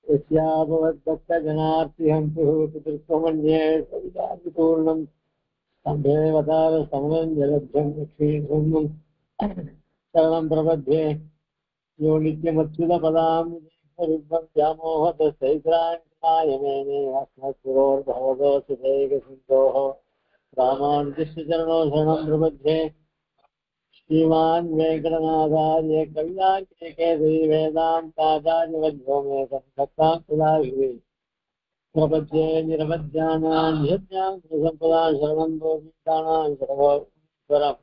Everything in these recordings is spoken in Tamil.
यस्याभवद्भक्तजनार्तिहन्तुः पितृत्वमन्ये सवितादिपूर्णं सम्भेवतार समरञ्जलभ्यं लक्ष्मीसुन्दं शरणं प्रपद्ये यो नित्यमच्युतपदां व्यामोहतस्तैत्रायमेने अस्मत्पुरोर्भवदोषितैकसिन्धोः रामानुजस्य चरणो शरणं प्रपद्ये श्रीमान् वेङ्कटनाथार्य कविताकेसरी वेदान्ताचार्यवद्यो मे सत्तां सदाशिवे प्रपद्ये निरवध्यानां यज्ञां सम्पदां शरणं गोपीतानां शरणोत्तरम्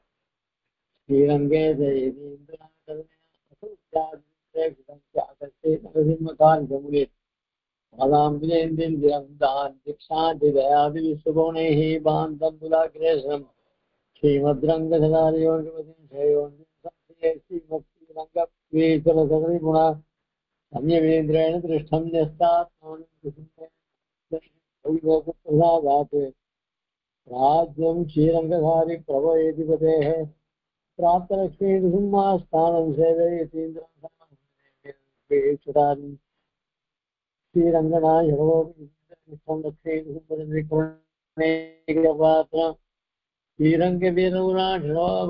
श्रीरङ्गे जयेन्द्राकर्णिमकान्तमुले पदाम्बुजेन्द्रिन्द्रियन्तान् दीक्षादिदयादिविश्वगुणैः बान्धं बुलाग्रेशम् श्रीमद्रङ्गधरार्योगुण संयमेन्द्रेण दृष्टं न्यस्तात् राज्यं श्रीरङ्गधारी प्रभवेति पतेः प्राप्तलक्ष्मी नृसिंहास्थानं सेवयतीन्द्रं श्रीरङ्गनाय लक्ष्मी नृसिंहपात्र श्रीरङ्गवीरौराढ्यवां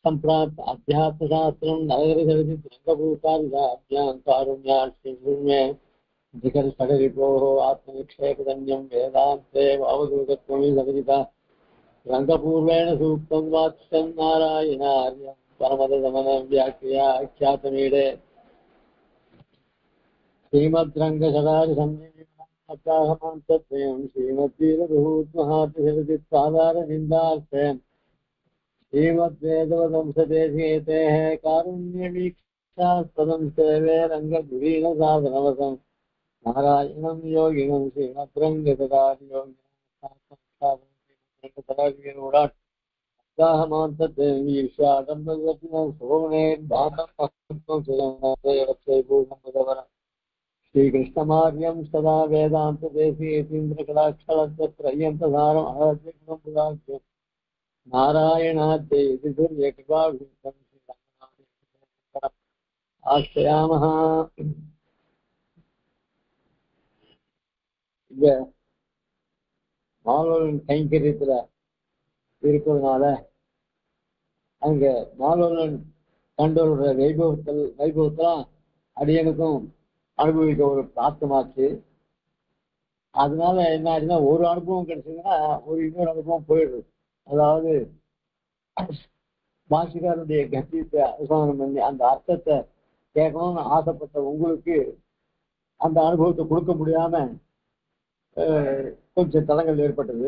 सम्प्राप्त अध्यात्मशास्त्रं नगरचरित्रङ्गभूताभ्यां कारुण्यार्थिशून्ये धिकरसगरिपोः आत्मनिक्षेपधन्यं वेदान्ते अवधूतत्वमि सविदिता रङ्गपूर्वेण सूक्तं वाच्यं नारायणार्यं परमदमनं व्याख्यातमीडे श्रीमद्रङ्गशरारिसंयमं श्रीमद्वीरभूतमहातिशरदित्पादारनिन्दार्थं श्रीमद्वेदवंशदेशेतेः कारुण्यवीक्षास्पदं सेवे रङ्गधुरीनसाधनवसं नारायणं योगिनं श्रीमद्रङ्गतदार्योगाहमान्तदेवीर्षाडम्बरं सुभुवनेर्भातं श्रीकृष्णमार्यं सदा वेदान्तदेशीयतीन्द्रकलाक्षरत्रय्यन्तसारम् अहर्यगुणं नारायणाद्यैति दुर्यकृपाभिषिक्तं ஆசியாமஹ. இந்த மாலோன் கைங்கரியத்துல இருக்கிறதுனால அங்க மாலோன் கண்டோருடைய வைபவத்தெல்லாம் அடியனுக்கும் அனுபவிக்க ஒரு பிராப்தமாச்சு. அதனால என்ன ஆச்சுன்னா, ஒரு அனுபவம் கிடைச்சதுன்னா ஒரு இன்னொரு அனுபவம் போயிடுது. அதாவது பாஷிகாருடைய கத்தியத்தை அனுசந்தானம் பண்ணி அந்த அர்த்தத்தை கேட்கணும்னு ஆசைப்பட்ட உங்களுக்கு அந்த அனுபவத்தை கொடுக்க முடியாம கொஞ்சம் தடங்கள் ஏற்பட்டது.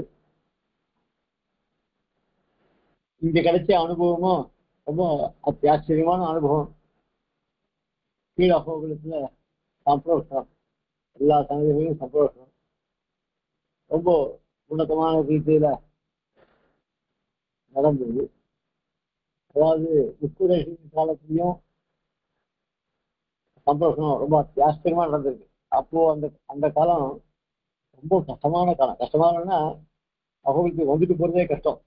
இங்க கிடைச்ச அனுபவமும் ரொம்ப அத்தியாச்சரியமான அனுபவம். கீழகோகுலத்துல சந்தோஷம், எல்லா சங்கதிகளையும் சந்தோஷம், ரொம்ப உன்னதமான ரீதியில நடந்தது. அதாவது உக்குரேஷன் காலத்திலையும் சந்தோஷம் ரொம்ப ஆச்சரியமா நடந்திருக்கு. அப்போ அந்த காலம் ரொம்ப கஷ்டமான காலம். கஷ்டமானன்னா அவங்களுக்கு வந்துட்டு போறதே கஷ்டம்,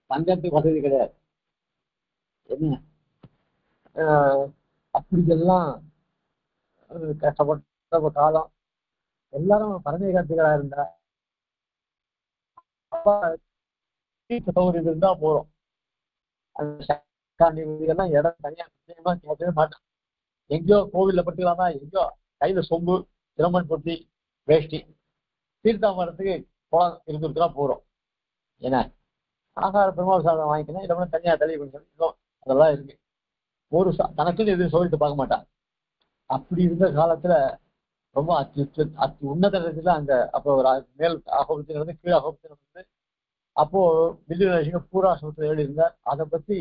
தங்கத்துக்கு வசதி கிடையாது. என்ன அப்படியெல்லாம் கஷ்டப்பட்ட காலம். எல்லாரும் பரமேகாந்திகளா இருந்தா சௌகரியம் இருந்தா போறோம். அந்த இடம் தனியா நிச்சயமா கேட்கவே மாட்டேன். எங்கேயோ கோவில்ல பட்டுக்கலாமா, எங்கேயோ கையில சொம்பு, சிரமன் பொட்டி, வேஷ்டி, தீர்த்தாமரத்துக்கு குளம் இருந்துட்டுனா போறோம். ஏன்னா ஆகார பெருமாள் சாதம் வாங்கிக்கணும், இடம்னா தனியா தள்ளி கொஞ்சம் அதெல்லாம் இருக்கு. ஒரு தனக்குன்னு எதுவும் சொல்லிட்டு பார்க்க மாட்டான். அப்படி இருந்த காலத்துல ரொம்ப அத்தி உன்னத இடத்துல அங்க அப்போ ஒரு மேல் ஆகோபத்திலிருந்து கீழ் ஆகோபத்திலிருந்து அப்போ வில்லுநரசிங்க பூராசிரமத்தில் எழுதியிருந்தார். அதை பத்தி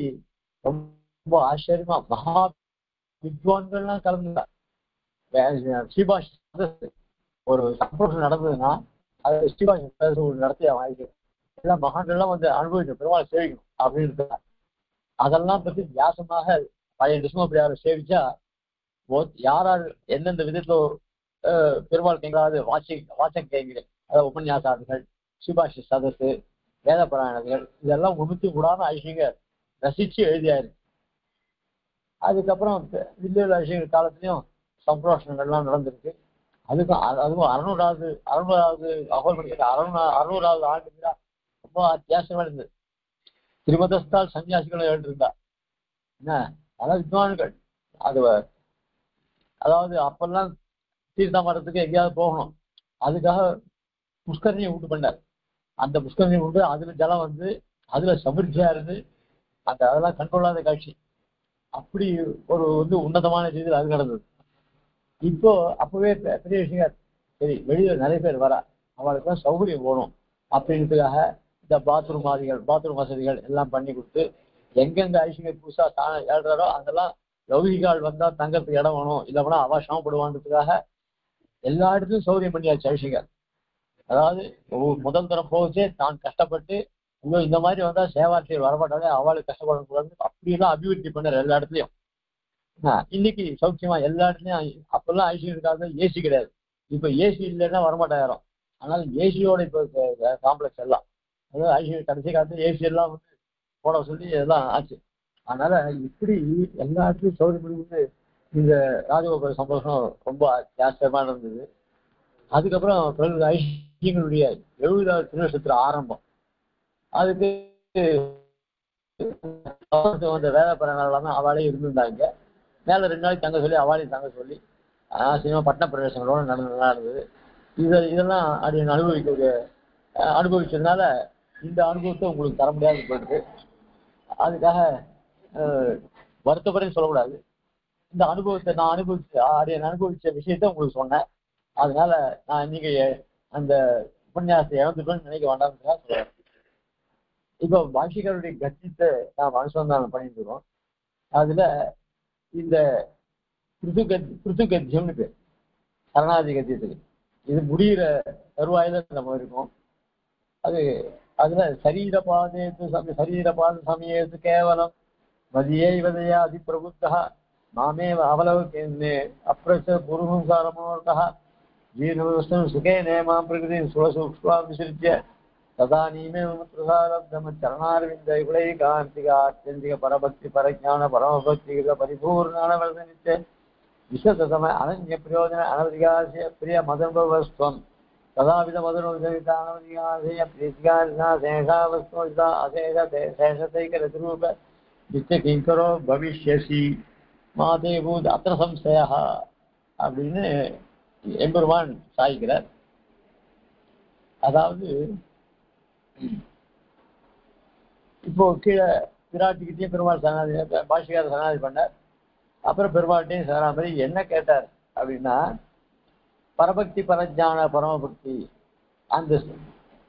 ரொம்ப ஆச்சரியமா மகா வித்வான்கள்லாம் கலந்துட்டார். ஸ்ரீபாஷ் ஒரு சந்தோஷம் நடந்ததுன்னா அது ஸ்ரீபாஷ் நடத்திய வாய்ப்பு எல்லாம் மகான்கள்லாம் வந்து அனுபவிக்கணும், பெருமாளை சேவிக்கணும் அப்படின்னு இருக்கார். அதெல்லாம் பத்தி வியாசமாக பழைய டிஸ்மோபிரியாரை சேவிச்சா யாரால் எந்தெந்த விதத்துல பெருமாள் கைங்களாவது வாச்சம் கைங்கிறேன், அதாவது உபன்யாசாதிகள், ஸ்ரீபாஷி சதசு, வேத புராணங்கள் இதெல்லாம் உணர்த்தி கூடாம ஐஷிங்க ரசிச்சு எழுதியாரு. அதுக்கப்புறம் வில்லுவில் அபிஷேக காலத்திலையும் சம்பிரோஷணங்கள்லாம் நடந்திருக்கு. அதுவும் அறுநூறாவது அகோல்படுத்த அறுநூறாவது ஆண்டு ரொம்ப அத்தியாவசியமா இருந்தது. திருமதஸ்தால் சன்னியாசிகளும் எழுந்திருந்தா என்ன, அதாவது வித்வான்கள் அதாவது அப்பெல்லாம் தீர்த்தாமரத்துக்கு எங்கேயாவது போகணும், அதுக்காக புஷ்கரணியை உண்டு பண்ணார். அந்த புஷ்கரணியை உண்டு அதுல ஜலம் வந்து அதுல சமிருத்தியா இருந்து அதெல்லாம் கண்கொள்ளாத காட்சி. அப்படி ஒரு உன்னதமான ரீதியில் அது நடந்தது. இப்போ அப்பவே பெரிய விஷயம், சரி வெளியில நிறைய பேர் வரா, அவளுக்கு சௌகரியம் போகணும் அப்படின்றதுக்காக இந்த பாத்ரூம் வசதிகள் எல்லாம் பண்ணி கொடுத்து, எங்கெங்க ஐசிங்க புதுசா ஏழ்றாரோ அதெல்லாம் லௌகிகால் வந்தா தங்கறதுக்கு இடம் வேணும், இல்லைன்னா அவ சமப்படுவான்றதுக்காக எல்லா இடத்துலையும் சௌகரியம் பண்ணியாச்சு ஐசிங்கர். அதாவது முதல் தரம் போகச்சே தான் கஷ்டப்பட்டு இந்த மாதிரி வந்தா சேவார்த்தியர் வரமாட்டாங்க, அவளுக்கு கஷ்டப்படக்கூடாது, அப்படியெல்லாம் அபிவிருத்தி பண்ணார் எல்லா இடத்துலையும். இன்னைக்கு சௌக்கியமா எல்லா இடத்துலயும். அப்பெல்லாம் ஐசியூ இருக்காது, ஏசி கிடையாது. இப்ப ஏசி இல்லைன்னா வரமாட்டாயிரம். அதனால ஏசியோட இப்ப காம்ப்ளெக்ஸ் எல்லாம், அதாவது ஐசியூ கடைசி காலத்துல ஏசி எல்லாம் போட சொல்லி எல்லாம் ஆச்சு. அதனால இப்படி எல்லா இடத்துலையும் சௌகரியம் முடிவு இந்த ராஜகோபால சந்தோஷம் ரொம்ப ஜாஸ்தியமா இருந்தது. அதுக்கப்புறம் ஐசியங்களுடைய 70வது திருநட்சத்திர ஆரம்பம். அதுக்கு வந்த வேத பரனாலாம் அவளே இருந்திருந்தாங்க. மேல 2 நாளைக்கு தங்க சொல்லி அவளையும் தங்க சொல்லி சினிமா பட்டண பிரவேசங்களோட நடந்தது. இதெல்லாம் அப்படி அனுபவிச்சதுனால இந்த அனுபவத்தை உங்களுக்கு தர முடியாது போயிட்டு, அதுக்காக வருத்தப்படையும் சொல்லக்கூடாது. இந்த அனுபவத்தை நான் அனுபவிச்ச விஷயத்த உங்களுக்கு சொன்னேன். அதனால நான் நீங்க அந்த உபன்யாசத்தை இழந்துட்டோன்னு நினைக்க வேண்டாம்னு சொல்றேன். இப்போ பாஷிகருடைய கத்தியத்தை நாம் அனுசந்தானம் பண்ணிட்டு இருக்கோம். அதுல இந்த பிருத்து கத்தியம்னு பேர் சரணாதி கத்தியத்துக்கு. இது முடிகிற தருவாயில நம்ம இருக்கோம். அதுல சரீரபாத சமயத்து கேவலம் மதியே வதையா அதிபிரபுத்தா மாமேவ அவலவுக்கேன்னே அப்ரச குருஹுசாரமோர்த்தா ஜீர்ணவஸ்தம் சுகே நேமாம் பிரகிருதி சுவசூக்ஷ்மா விசிருத்திய ததானீமே சரணாரவிந்த இவளை காந்திக ஆத்தியந்திக பரபக்தி பரஜான பரமபக்தி பரிபூர்ணான வர்தனித்த விசதம அனன்ய பிரயோஜன அனவதிகாசிய பிரிய மதனுபவஸ்துவம் ததாவித மதனுபவிதா அனவதிகாசிய பிரீதிகாரினா சேஷாவஸ்துவ அசேஷ சேஷத்தைகரூப நித்திய கிங்கரோ பவிஷ்யசி மாதேபூத் அத்திர சம்சயா அப்படின்னு எம்பெருமான் சாய்க்கிறார். அதாவது இப்போ கீழே பிராட்டிக்கிட்டையும் பெருமாள் சரணாதி பாஷிகார சரணாதி பண்ணார். அப்புறம் பெருமாள்கிட்டையும் சரணாதி என்ன கேட்டார் அப்படின்னா, பரபக்தி பரஜான பரமபக்தி அந்த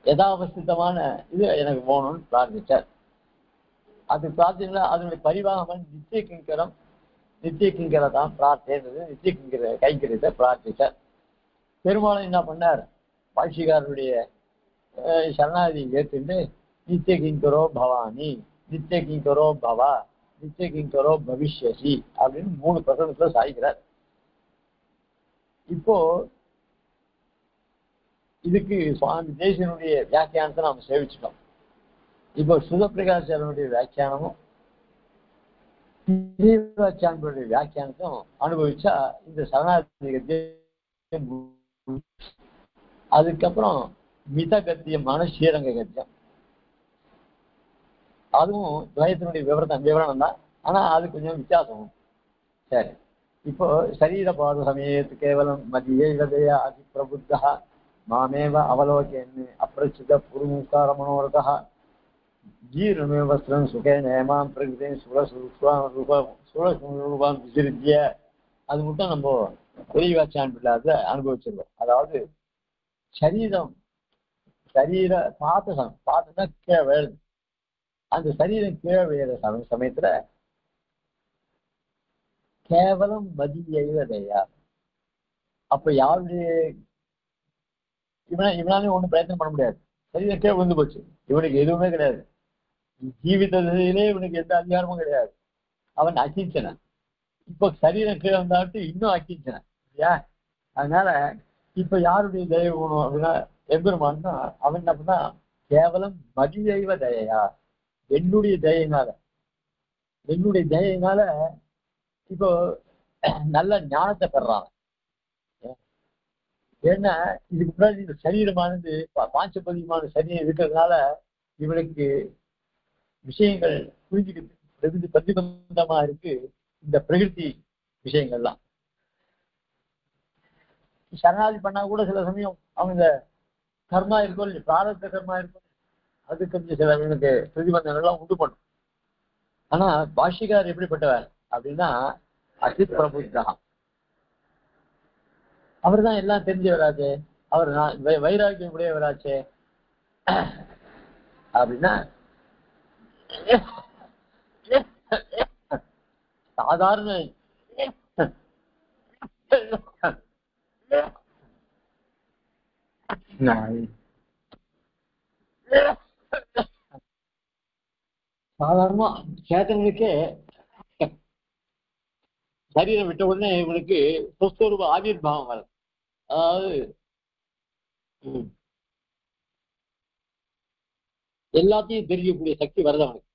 யதாவஸ்திதமான இது எனக்கு போகணும்னு பிரார்த்திச்சார். அது பிரார்த்தனை அதனுடைய பரிவாகமன் நித்திய கிங்கரை தான் பிரார்த்தனை நித்திய கிங்கர கைங்கிறத பிரார்த்திச்சார். பெருமாளும் என்ன பண்ணார், பாஷிகாரருடைய சரணாதி ஏற்றுண்டு நித்திய கிங்கரோ பவானி நித்திய கிங்கரோ பவா நித்திய கிங்கரோ பவிஷ்யசி அப்படின்னு 3 பிரகடனத்துல சாய்க்கிறார். இப்போ இதுக்கு சுவாமி தேசியனுடைய வியாக்கியானத்தை நாம சேவிச்சிட்டோம். இப்போ சுதப்பிரகாசனுடைய வியாக்கியானமும் வாக்கியானுடைய வியாக்கியானத்தையும் அனுபவிச்சா இந்த சரணாதி. அதுக்கப்புறம் மித கத்தியமான ஸ்ரீரங்க கத்தியம், அதுவும் துவயத்தினுடைய விவரணம் தான். ஆனா அது கொஞ்சம் வித்தியாசம். சரி, இப்போ சரீரபாத சமயத்து கேவலம் மதியே விதையா அதி பிரபுத்தா மாமேவ அவலோகேன்னு அப்ரச்சுத புருமுகார மனோரதா ஜீர்ணமே வஸ்திரம் சுகே நேமாம் பிரகிருதேன் சுரூபாம் விசிருத்திய. அது மட்டும் நம்ம பெரியவாச்சான் இல்லாத அனுபவிச்சிருக்கோம். அதாவது சரீர பார்த்தா கீழே விழுது. அந்த சரீரம் கீழே விழுற சமயத்துல கேவலம் மதியதையா. அப்ப யாருடைய இவனாலையும் ஒண்ணும் பிரயத்தனம் பண்ண முடியாது. சரீரம் கீழே விழுந்து போச்சு, இவனுக்கு எதுவுமே கிடையாது. ஜீவிதத்திலே இவனுக்கு எந்த அதிகாரமும் கிடையாது. அவன் அகிஞ்சனன். இப்போ சரீரம் கீழே வந்தாட்டு இன்னும் அகிஞ்சனன் இல்லையா? அதனால இப்ப யாருடைய தயவு வேணும் அப்படின்னா எம்பெருமான் தான். அவன் என்ன பண்ணா, கேவலம் மதியைவ தயையா, என்னுடைய தயையினால இப்போ நல்ல ஞானத்தை பெறாங்க. ஏன்னா இதுக்கு முன்னாடி இந்த சரீரமானது பாஞ்சபதியமான சரீரம் இருக்கிறதுனால இவனுக்கு விஷயங்கள் புரிஞ்சுக்கிட்டு பிரதிபந்தமா இருக்கு இந்த பிரகிருதி விஷயங்கள்லாம். சரணாதி பண்ணா கூட சில சமயம் அவங்க இந்த கர்மா இருக்கும் இல்லையா, பிராரப்த கர்மா இருக்கும், அது கொஞ்சம் சில இவனுக்கு பிரதிபந்தங்கள்லாம் உண்டு பண்ணும். ஆனா பாஷிகார் எப்படிப்பட்டவர் அப்படின்னா அசித் பிரபுத்தா, அவர் தான் எல்லாம் தெரிஞ்சவராச்சே, அவர் வைராக்கியம் உடையவராச்சே அப்படின்னா சாதாரண சாதாரணமா சேத்தனுக்கே சரீரம் விட்ட உடனே இவனுக்கு சொஸ்வரூப ஆவிர்பாவம் வரும். அதாவது எல்லாத்தையும் தெரியக்கூடிய சக்தி வருது அவனுக்கு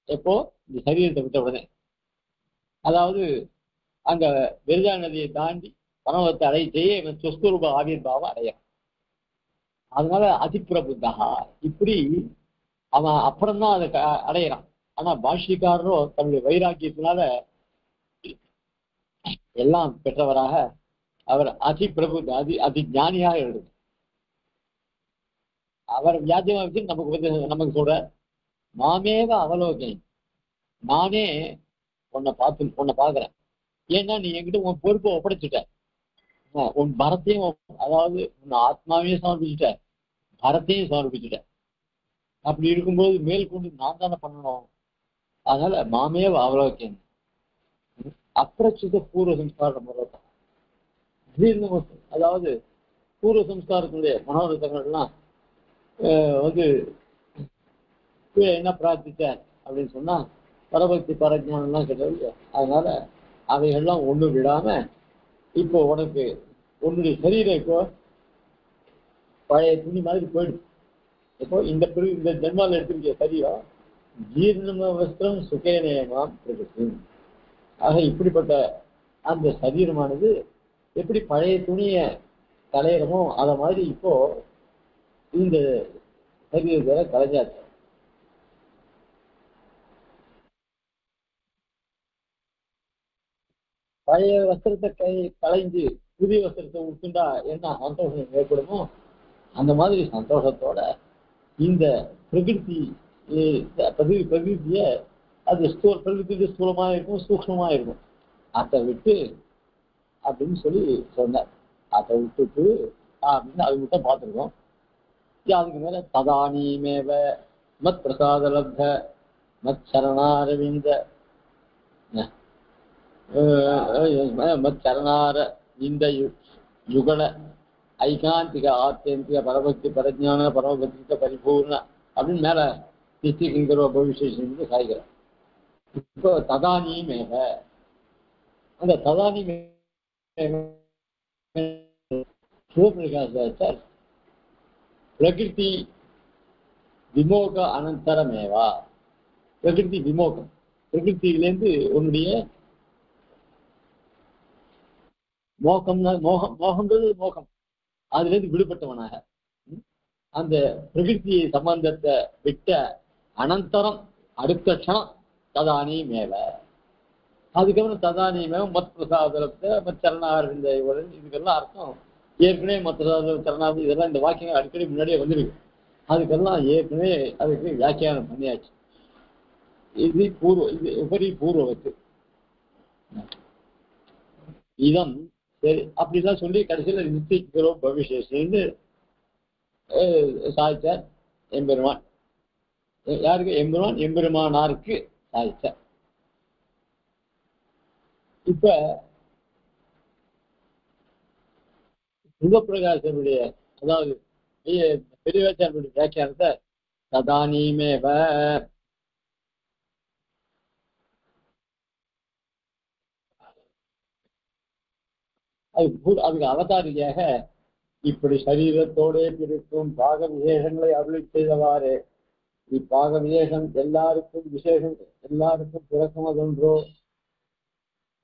எப்போ இந்த சரீரத்தை விட்ட உடனே. அதாவது அங்க வெரிதா நதியை தாண்டி பரமத்தை அடையத்தையே இவன் சொஸ்வரூப ஆவிர்பாவம் அடையும். அதனால அதிப்பிரபுத்தகா இப்படி அவன் அப்புறம்தான் அதை அடையிறான். ஆனா பாஷ்யக்காரரோ தன்னுடைய வைராக்கியத்தினால எல்லாம் பெற்றவராக அவர் அதிபிரபு அதி ஞானியாக எழுது. அவர் வியாஜமா வச்சு நமக்கு சொல்ற மாமேவ அவலோகன், நானே உன்னை பாக்குறேன். ஏன்னா நீ என்கிட்ட உன் பொறுப்பை ஒப்படைச்சுட்ட, உன் பரத்தையும், அதாவது உன் ஆத்மாவையும் சமர்ப்பிச்சுட்ட, பரத்தையும் சமர்ப்பிச்சுட்ட. அப்படி இருக்கும்போது மேற்கொண்டு நான் தானே பண்ணணும். அதனால மாமேவ அவலோகன் அப்பிரச்சித பூர்வ சம்ஸ்கார முறைதான். அதாவது பூர்வ சம்ஸ்காரத்தினுடைய மனோரதங்கள்லாம் என்ன பிரார்த்திச்ச அப்படின்னு சொன்னா பரபக்தி பரஜானம்லாம் கேட்டது. அதனால அவைகள்லாம் ஒண்ணு விடாம இப்போ உனக்கு உன்னுடைய சரீரம் இப்போ பழைய துணி மாதிரி போயிடுது. இப்போ இந்த ஜென்மாவில் எடுத்திருக்க சரீரம் ஜீர்ணம வஸ்திரம் சுகேனயமாம் பிரகிருதி. ஆக இப்படிப்பட்ட அந்த சரீரமானது எப்படி பழைய துணியை கலையிறமோ அதை மாதிரி இப்போ இந்த சரீரத்தை கலைஞ்சாச்சு. பழைய வஸ்திரத்தை கலைஞ்சு புதிய வஸ்திரத்தை உடுத்துண்டா என்ன சந்தோஷம் ஏற்படுமோ அந்த மாதிரி சந்தோஷத்தோட இந்த பிரகிருத்திய அது பிரகிருதி ஸ்தூலமா இருக்கும், சூக்ஷ்மமா இருக்கும். அதை விட்டு அப்படின்னு சொல்லி சொன்னார். அதை விட்டுட்டு அப்படின்னு அது மட்டும் பார்த்துருக்கோம். அதுக்கு மேல ததானீமேவ மத் பிரசாத லப்த மத் சரணாரவிந்த மத் சரணார இந்த யுகல ஐகாந்திக ஆத்தியந்திக பரபக்தி பரஜான பரமபக்திக பரிபூர்ண அப்படின்னு மேல நித்தியங்கிற பவிஷேஷன் சாய்கிறார். இப்போ ததானீமேவ, அந்த ததானீமேவ சிவபிரகாசாச்சார் பிரகிருதி விமோக அனந்தரமேவா, பிரகிருதி விமோகம், பிரகிருத்திலேருந்து உன்னுடைய மோகம்ன்றது மோகம், அதுல இருந்து விடுபட்டவனாக அந்த பிரகிருதி சம்பந்தத்தை விட்ட அனந்தரம் அடுத்த க்ஷணம் ததானி மேல. அதுக்கப்புறம் ததானி மேல மத் பிரசாதத்தை மத் சரணார்ந்த இதுக்கெல்லாம் அர்த்தம் ஏற்கனவே மற்ற சரணார்த்தி இதெல்லாம் இந்த வாக்கியங்கள் அடிக்கடி முன்னாடியே வந்துருக்கு. அதுக்கெல்லாம் ஏற்கனவே அதுக்கு வியாக்கியானம் பண்ணியாச்சு. இது உபரி பூர்வத்து இதம் சரி அப்படிலாம் சொல்லி கடைசியில் நித்திக்கிறோம் பவிஷேஷன்னு சாதிச்சார் எம்பெருமான். யாருக்கு? எம்பெருமானாருக்கு சாதிச்சார். இப்ப சிவபிரகாசனுடைய அதாவது பெரியவாச்சாரனுடைய வியாக்கியானத்தை ததானீமேவ அதுக்கு அவதாரியாக இப்படி சரீரத்தோட இருக்கும் பாக விசேஷங்களை அருளி செய்தவாறு இப்பாக விசேஷம் எல்லாருக்கும் விசேஷம் எல்லாருக்கும் பிறக்கமதொன்றோ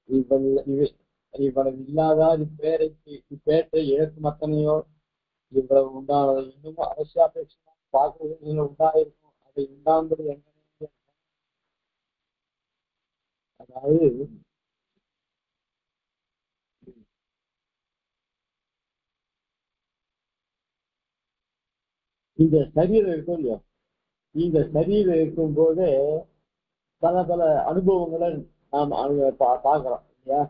இவ்வளவு இல்லாதார் இப்பேரைக்கு இப்பேற்றை இழக்கும் அத்தனையோ இவ்வளவு உண்டானது இன்னும் அவசியாபேட்சமா பார்க்கறது உண்டாயிருக்கும் அதை உண்டாந்தது எங்க அதாவது இந்த சரீரம் இருக்கும் இல்லையோ இந்த சரீரம் இருக்கும் போதே பல பல அனுபவங்களை நாம் பார்க்கிறோம் இல்லையா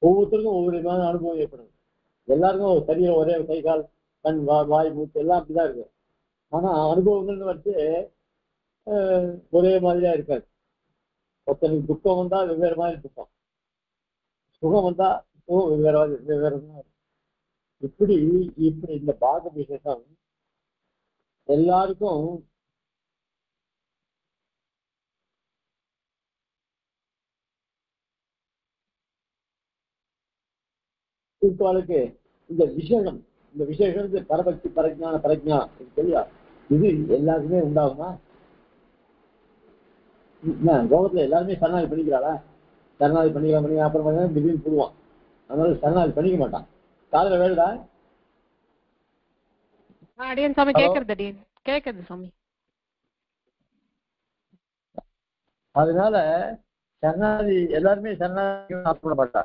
ஒவ்வொருத்தருக்கும் ஒவ்வொரு விதமான அனுபவம் ஏற்படுது எல்லாருக்கும் ஒரு சரீரம் ஒரே கை கால் கண் வாய் மூச்சு எல்லாம் அப்படிதான் இருக்கு ஆனா அனுபவங்கள்னு வச்சு ஒரே மாதிரியா இருக்காது ஒருத்தனுக்கு துக்கம் வந்தா வெவ்வேறு மாதிரி துக்கம் சுகம் வந்தா சுகம் வெவ்வேறு இப்படி இப்படி இந்த பாக விசேஷம் எல்லாருக்கும் இருப்பாளுக்கு இந்த விசேஷம் பரபக்தி பிரஜா சொல்லியா இது எல்லாருக்குமே உண்டாகுமா? லோகத்துல எல்லாருமே சரணாகி பண்ணிக்கிறாளா? சரணாகி பண்ணிக்கலாம் அப்புறம் திடீர்னு போடுவான். அதனால சரணாகி பண்ணிக்க மாட்டான். காதுல வேணுடா? அடியன் சாமி கேக்குது சாமி. அதனால சரணாகி எல்லாருமே சரணாகி ஆசைப்பட மாட்டா.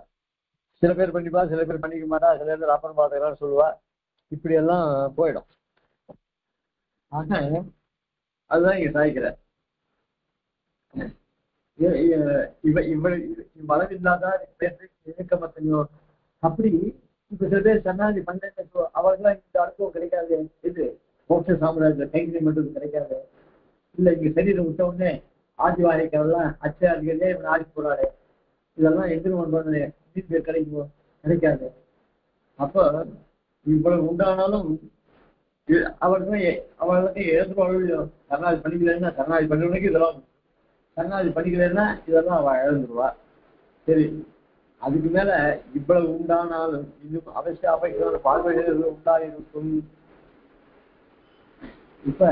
சில பேர் பண்ணிப்பா, சில பேர் பண்ணிக்க மாட்டா, சில பேர் அப்புறம் பார்த்துக்கலாம்னு சொல்லுவா. இப்படி எல்லாம் போயிடும். ஆக அதுதான் இங்க சாய்க்கிற இவ்வளவில்லாத இயக்கமத்தையோ அப்படி இப்ப சில பேர் சன்னாதி பண்றோ அவர்களாம் இந்த அனுபவம் கிடைக்காது. இது மோட்ச சாம்ராஜ்ய கைவினை மட்டும் கிடைக்காது. இல்ல இங்க சரீரம் விட்ட உடனே ஆதிவாரிக்கெல்லாம் அச்சாரிகளே இவன் ஆடி போறாரு. இதெல்லாம் எதிர்ப்பு பண்றது பேர் கிடைக்காது. அப்ப இவ்வளவு உண்டானாலும் அவர்களுக்கு இழந்துருவாங்க. சரணாதி பண்ணிக்கலன்னா சரணாதி பண்ணுறவனுக்கு இதெல்லாம் சரணாதி பண்ணிக்கலன்னா இதெல்லாம் அவ இழந்துருவா. சரி, அதுக்கு மேல இவ்வளவு உண்டானாலும் இன்னும் அவசிய அபைக்கான பார்வைகள் உண்டாயிருக்கும். இப்ப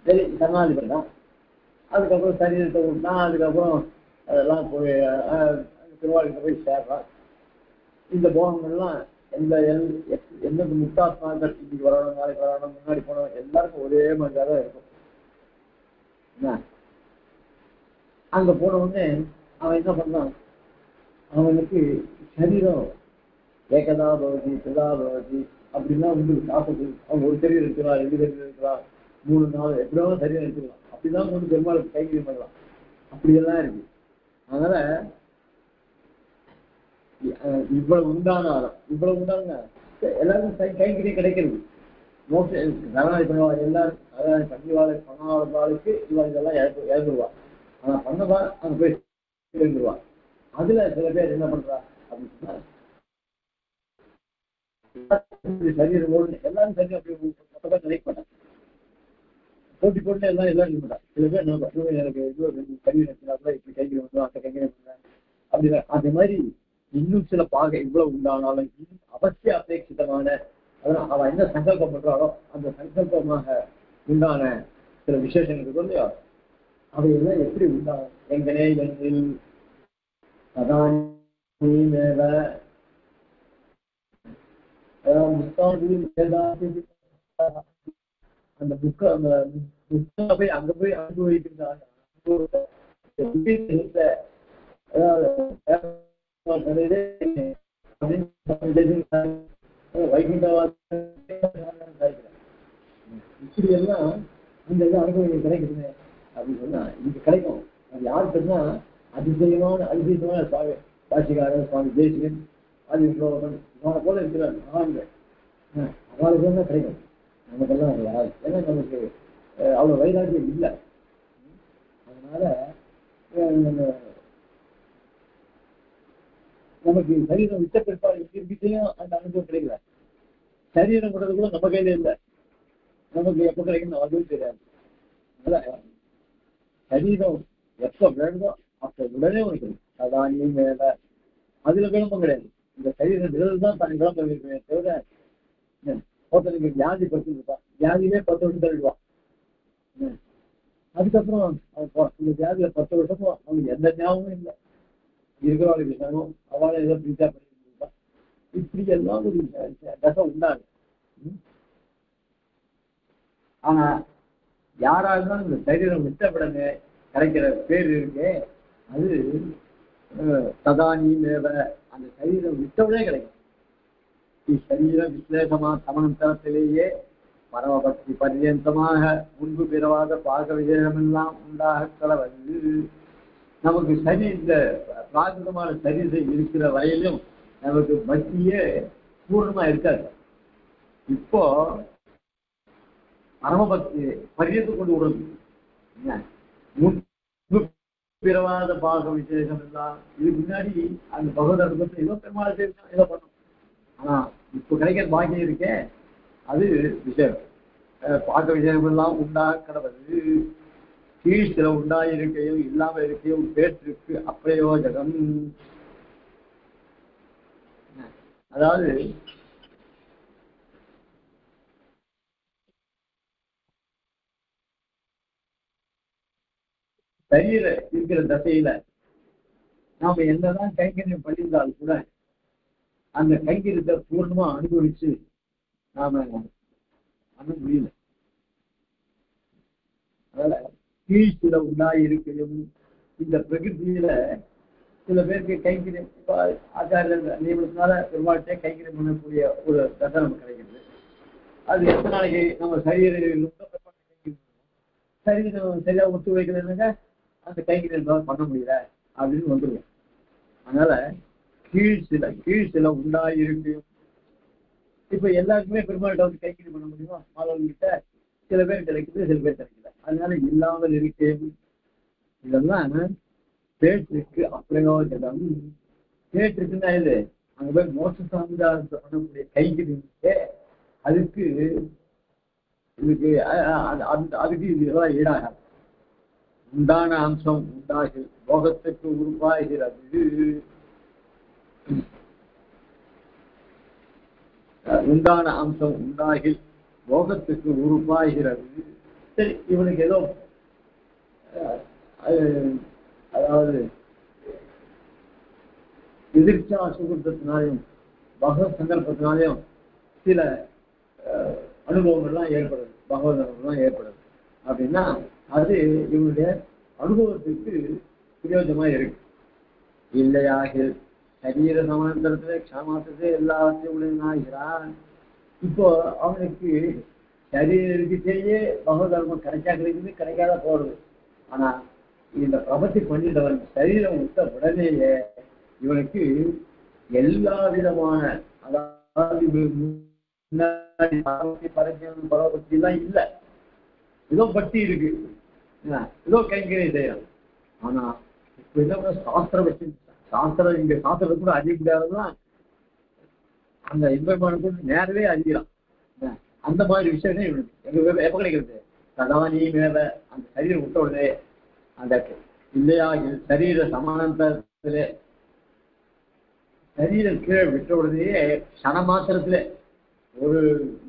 சரி சரணாதி பண்ணலாம், அதுக்கப்புறம் சரீரத்தை விட்டா, அதுக்கப்புறம் அதெல்லாம் போய் திருவாரூருக்கு போய் சேர்றான். இந்த போகங்கள்லாம் எந்த முக்தாத்மாக்கள் இன்னைக்கு வரணும், நாளைக்கு வரணும், முன்னாடி போனோம், எல்லாருக்கும் ஒரே மாதிரியாக தான் இருக்கும். அங்க போன உடனே அவன் என்ன பண்ணான், அவனுக்கு சரீரம் ஏகதா பவதி பிரதா பவதி அப்படின்னா வந்து காப்பது. அவன் ஒரு சரீரம் இருக்கலாம், 2 சரீரம் இருக்கலாம், 3 4 எப்படியாவது சரீரம் எடுத்துக்கலாம். அப்படிதான் கொண்டு பெருமாளுக்கு கைகறி பண்ணலாம். அப்படியெல்லாம் இருக்கு. அதனால இவ்வளவு உண்டான எல்லாருக்கும் கைகறி கிடைக்கிறது. மோஸ்ட் சரணாதி பண்ணுவாங்க எல்லாரும். அதாவது பண்ணாளுக்கு இதெல்லாம் இழந்துருவா. ஆனா பண்ணவா அங்க போய் இழந்துருவா. அதுல சில பேர் என்ன பண்றா அப்படின்னு சொன்னா சரீரம் எல்லாரும் சரி அப்படி மொத்தமா நினைக்க மாட்டாங்க. போட்டி போட்டு எல்லாம் இருக்க மாட்டாங்க. சில பேர் எனக்கு சரீரம் இருக்கிறாங்களா, இப்படி கைகறி பண்ணுவோம், அந்த கைகறி பண்றேன் அப்படின்னா அந்த மாதிரி இன்னும் சில பாகை இவ்வளவு உண்டானாலும் இன்னும் அவசிய அபேட்சிதமான அவன் என்ன சங்கல்பம் பண்றாளோ அந்த சங்கல்பமாக உண்டான சில விசேஷங்கள் இல்லையோ அவையெல்லாம் எப்படி உண்டாகும். எங்கனே எண்ணில் அந்த புக்க அந்த போய் அங்க போய் அனுபவிக்கிறாங்க. இப்படி எல்லாம் இந்த அனுபவங்கள் கிடைக்குதுங்க அப்படின்னு சொன்னா இங்க கிடைக்கும். அது யாருக்குன்னா அதிசயமான சாட்சிகாரன் சுவாமி தேசிகன் ஆதிவிஸ்வரன் இவனை போல இருக்கிறார் மகான்கள். அவளுக்கு தான் கிடைக்கும். நமக்கெல்லாம் யாரு ஏன்னா நமக்கு அவ்வளவு வைராக்கியம் இல்லை. அதனால நமக்கு சரீரம் விட்ட பிற்பாடு இருக்கிட்டையும் அந்த அனுபவம் கிடைக்கல. சரீரம் கொடுறது கூட நம்ம கையில இல்லை. நமக்கு எப்ப கிடைக்கும் அதுவும் தெரியாது. அதனால சரீரம் எப்ப வேணுதோ அப்ப உடனே உனக்கு அதான் நீ மேல அதுல விளம்பம் கிடையாது. இந்த சரீரம் விழுதுதான் தான் விளம்பம் இருக்கிறேன் தவிர ஒருத்தனுக்கு வியாதி பத்து இருப்பான், வியாதியிலே 10 வருஷம் தள்ளிடுவான். அதுக்கப்புறம் இந்த வியாதியில 10 வருஷமும் அவனுக்கு எந்த ஞாபகமும் இல்லை, இருக்கிறவளுக்கு ஞாபகம் அவளை ஏதோ பிரீத்தா பண்ணிட்டு இருப்பான். இப்படி எல்லாம் ஒரு தசை உண்டாகும். ஆனா யாரா இருந்தாலும் இந்த சரீரம் விட்டப்படங்க கிடைக்கிற பேர் இருக்கு, அது ததானியமேவ, அந்த சரீரம் விட்டவுடனே கிடைக்கும். சரீர விசேஷமா சமந்தரத்திலேயே பரமபக்தி பர்யந்தமாக முன்பு பிறவாத பாக விஜயமெல்லாம் உண்டாக கலவது. நமக்கு சரி இந்த பிராகிருதமான சரீரம் இருக்கிற வரையிலும் நமக்கு பக்தியே பூர்ணமா இருக்காது. இப்போ பரமபக்தி பரியத்து கொண்டு விடுறது, முன்பு பிறவாத பாக விசேஷம் எல்லாம் இதுக்கு முன்னாடி அந்த பகவத் அனுபவத்தை ஏதோ பெருமாள் ஏதோ பண்ணும். ஆனா இப்போ கிடைக்கிற பாக்கியம் இருக்கே அது விஷயம். பாக்க விஷயம் எல்லாம் உண்டாக கிடவது. கீழ்ச்சில உண்டாயிருக்கையும் இல்லாம இருக்கையும் பேற்றுக்கு அப்பிரயோஜகம். அதாவது சரீர இருக்கிற தசையில நாம என்னதான் கைங்கரியம் பண்ணியிருந்தாலும் கூட அந்த கைங்கரியத்தை பூர்ணமா அனுபவிச்சு நாம பண்ண முடியல. அதனால கீழ்ச்சில உண்டாயிருக்கையும் இந்த பிரகிருதியில சில பேருக்கு கைங்கரியம் ஆச்சாரிய நியமனத்தினால பெருமாட்டே கைங்கரியம் பண்ணக்கூடிய ஒரு தசை நமக்கு கிடைக்கிறது. அது எத்தனை நாளைக்கு நம்ம சரீரம் சரியா ஒத்து வைக்கிறதுனாக்க அந்த கைங்கரியம் பண்ண முடியல அப்படின்னு வந்துருவோம். அதனால கீழ்ச்சில உண்டாயிருக்கையும் இப்ப எல்லாருக்குமே பெருமாள்கிட்ட வந்து கைங்கரியம் பண்ண முடியுமா? மாணவர்கிட்ட சில பேர் கிடைக்குது, சில பேர் கிடைக்கல. அதனால இல்லாமல் இருக்கேன். இதெல்லாம் பேற்றுக்கு அப்பிரயோஜனம். பேற்றுக்குன்னா இது அங்க போய் மோட்ச சாமிதாரத்தை பண்ணக்கூடிய கைங்கரியம் அதுக்கு இதுக்கு அதுக்கு இதெல்லாம் ஈடாகாது. உண்டான அம்சம் உண்டாகி போகத்துக்கு உருவாகிறது. உண்டான அம்சம் உண்டாகி போகத்துக்கு உருவாகிறது. சரி, இவனுக்கு ஏதோ அதாவது எதிர்ச்சா சுகத்தினாலையும் பகவத் சங்கல்பத்தினாலையும் சில அனுபவங்கள்லாம் ஏற்படுது, பகவத் அனுபவம்லாம் ஏற்படுது அப்படின்னா அது இவனுடைய அனுபவத்துக்கு பிரயோஜனமா இருக்கு. இல்லையாக சரீர சமாந்தரத்துல க்ஷமாத்திரத்தை எல்லாத்தையும் உடையனாகிறான். இப்போ அவனுக்கு சரீரத்திலேயே பகவத் அனுபவம் கிடைச்சா கிடைக்குது, கிடைக்காத போறது. ஆனா இந்த பிரபத்தி பண்ணிட்டவன் சரீரம் விட்ட உடனேயே இவனுக்கு எல்லா விதமான அதாவது முன்னாடி பரஞ்சம் பரவபக்தி எல்லாம் இல்லை, ஏதோ பக்தி இருக்கு, ஏதோ கைங்கரியம் செய்யலாம். ஆனா இப்ப என்ன சாஸ்திர பக்தி, சாஸ்திரம் இங்க சாஸ்திரத்தை கூட அதிகதான் அந்த இன்பமான கூட நேரவே அதிகம். அந்த மாதிரி விஷயம் இவனுக்கு எப்ப கிடைக்கிறது? சதானி மேல அந்த சரீரம் விட்ட உடனே அந்த இல்லையா சரீர சமானத்திலே சரீரம் கீழே விட்ட உடனேயே சன மாத்திரத்திலே ஒரு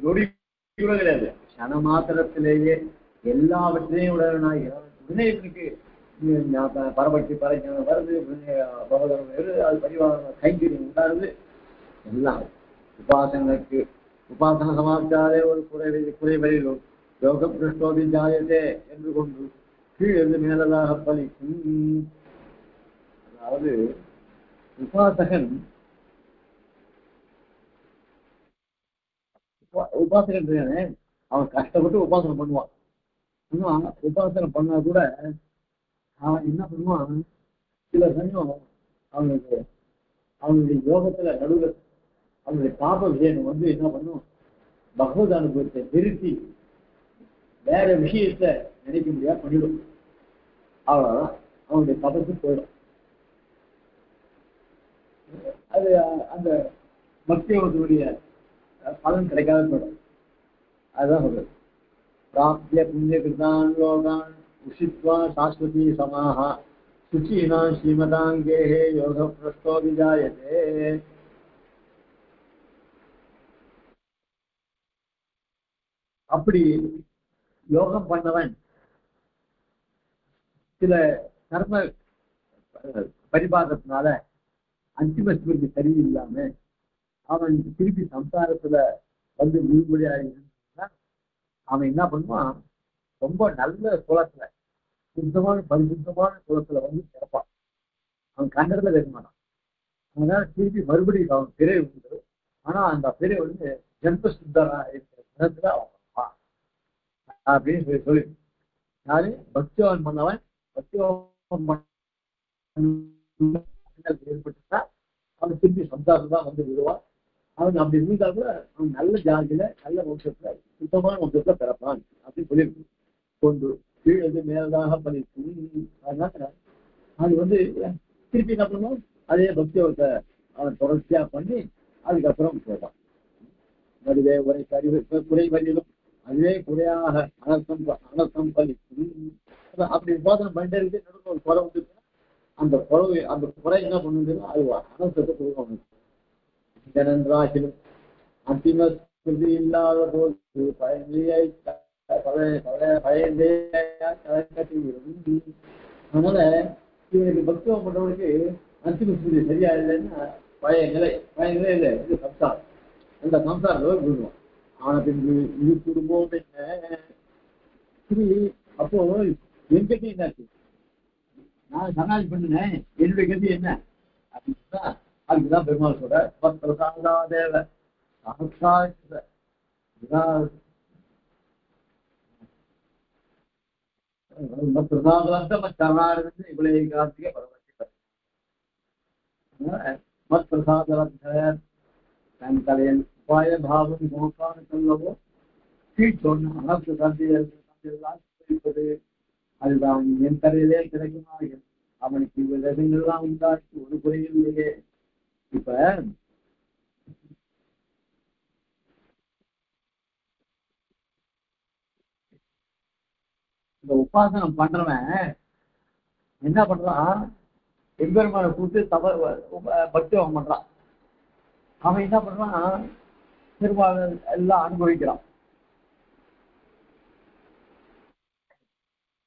நொடி கூட கிடையாது, சன மாத்திரத்திலேயே எல்லாவற்றையும் உடனே இவனுக்கு பரபக்தி பரஞ்சனம் வருது, பகவதம் வருது, அது பரிவாக கைங்கரியம் உண்டாருது. எல்லாம் உபாசனக்கு உபாசன சமாச்சாரே ஒரு குறைவரிலும் யோக பிரஷ்டோபி ஜாயதே என்று கொண்டு கீழே மேலதாக பலிக்கும். அதாவது உபாசகன் அவன் கஷ்டப்பட்டு உபாசனை பண்ணுவான். உபாசனை பண்ணா கூட அவன் என்ன பண்ணுவான், சில சமயம் அவனுடைய யோகத்துல நடுவில் அவனுடைய பாப விஷயம் வந்து என்ன பண்ணும், பகவத் அனுபவத்தை நிறுத்தி வேற விஷயத்த நினைக்க முடியாது பண்ணிடும். அவ்வளவுதான், அவனுடைய தபத்து போயிடும். அது அந்த பக்தியோகத்தினுடைய பலன் கிடைக்காத போயிடும். அதுதான் சொல்றது. பிராப்திய புண்ணிய கிருதான் லோகான் உஷித்வா சாஸ்வதி சமாஹ சுச்சீனா ஸ்ரீமதாங்கே யோக பிரஷ்டோ விஜாயதே. அப்படி யோகம் பண்ணவன் சில கர்ம பரிபாகத்தினால அந்திம ஸ்மிருதி சரியில்லாம அவன் திருப்பி சம்சாரத்துல வந்து விடுபடியாக அவன் என்ன பண்ணுவான், ரொம்ப நல்ல குலத்துல சுத்தமான பரிசுத்தமான குலத்துல வந்து பிறப்பான். அவன் கண்டத்துல வைக்க மாட்டான். அதனால திருப்பி மறுபடியும் அவன் பிறை உண்டு. ஆனா அந்த பிறை வந்து ஜென்ம சுத்தரா இருக்கிற குணத்துல அவன் இருப்பான் அப்படின்னு சொல்லி யாரு பக்தியோகம் பண்ணவன் பக்தியோகம் ஏற்பட்டுட்டா அவன் திருப்பி சம்சாரம் தான் வந்து விடுவான். அவன் அப்படி இருந்தா கூட அவன் நல்ல ஜாதியில நல்ல வம்சத்துல சுத்தமான வம்சத்துல பிறப்பான் அப்படின்னு சொல்லியிருக்கு. கொண்டு கீழது மேலதாக பண்ணிட்டு அதனால அது வந்து திருப்பி என்ன பண்ணுவோம், அதே பக்தியோகத்தை அவன் தொடர்ச்சியா பண்ணி அதுக்கப்புறம் போவான். அதுவே ஒரே குறை வரியிலும் அதுவே குறையாக அனர்த்தம் பண்ணி அப்படி சோதனை பண்ணிட்டே இருக்கு. நடுவில் ஒரு குறை வந்து அந்த குறை என்ன பண்ணுதுன்னா அது அனர்த்தத்தை கொடுக்கணும். இதனென்றாகிலும் அந்திம ஸ்மிருதி இல்லாத போது பயந்தே அதனால இவனுக்கு பக்தம் பண்றவனுக்கு அந்திம ஸ்மிருதி சரியா இல்லைன்னா பழைய நிலை இல்லை, இது சம்சாரம். அந்த சம்சாரத்தோடு விடுவான். ஆனா பின்பு இது குடும்பம் என்ன சரி. அப்போ என் கட்டி என்னாச்சு, நான் சரணாதி பண்ணினேன், என்னுடைய கட்டி என்ன அப்படின்னா அதுக்குதான் பெருமாள் சொல்ற தேவ இவ்வளவு கார்த்திகை மத்பிரசாதன் தலையன் உபாய பாவம் நோக்கான சொல்லவோ கீழ் சொன்ன அனைத்து சந்தையெல்லாம் இருப்பது அதுதான் என் தலையிலே கிடைக்குமா, அவனுக்கு விதங்கள்லாம் உண்டாக்கி ஒரு குறையில் இல்லையே. இப்ப இந்த உபாசனம் பண்றவன் என்ன பண்றான், எம்பெருமானை கூட்டு பக்தியோகம் பண்றான். அவன் என்ன பண்றான், பெருமாள் எல்லாம் அனுபவிக்கிறான்.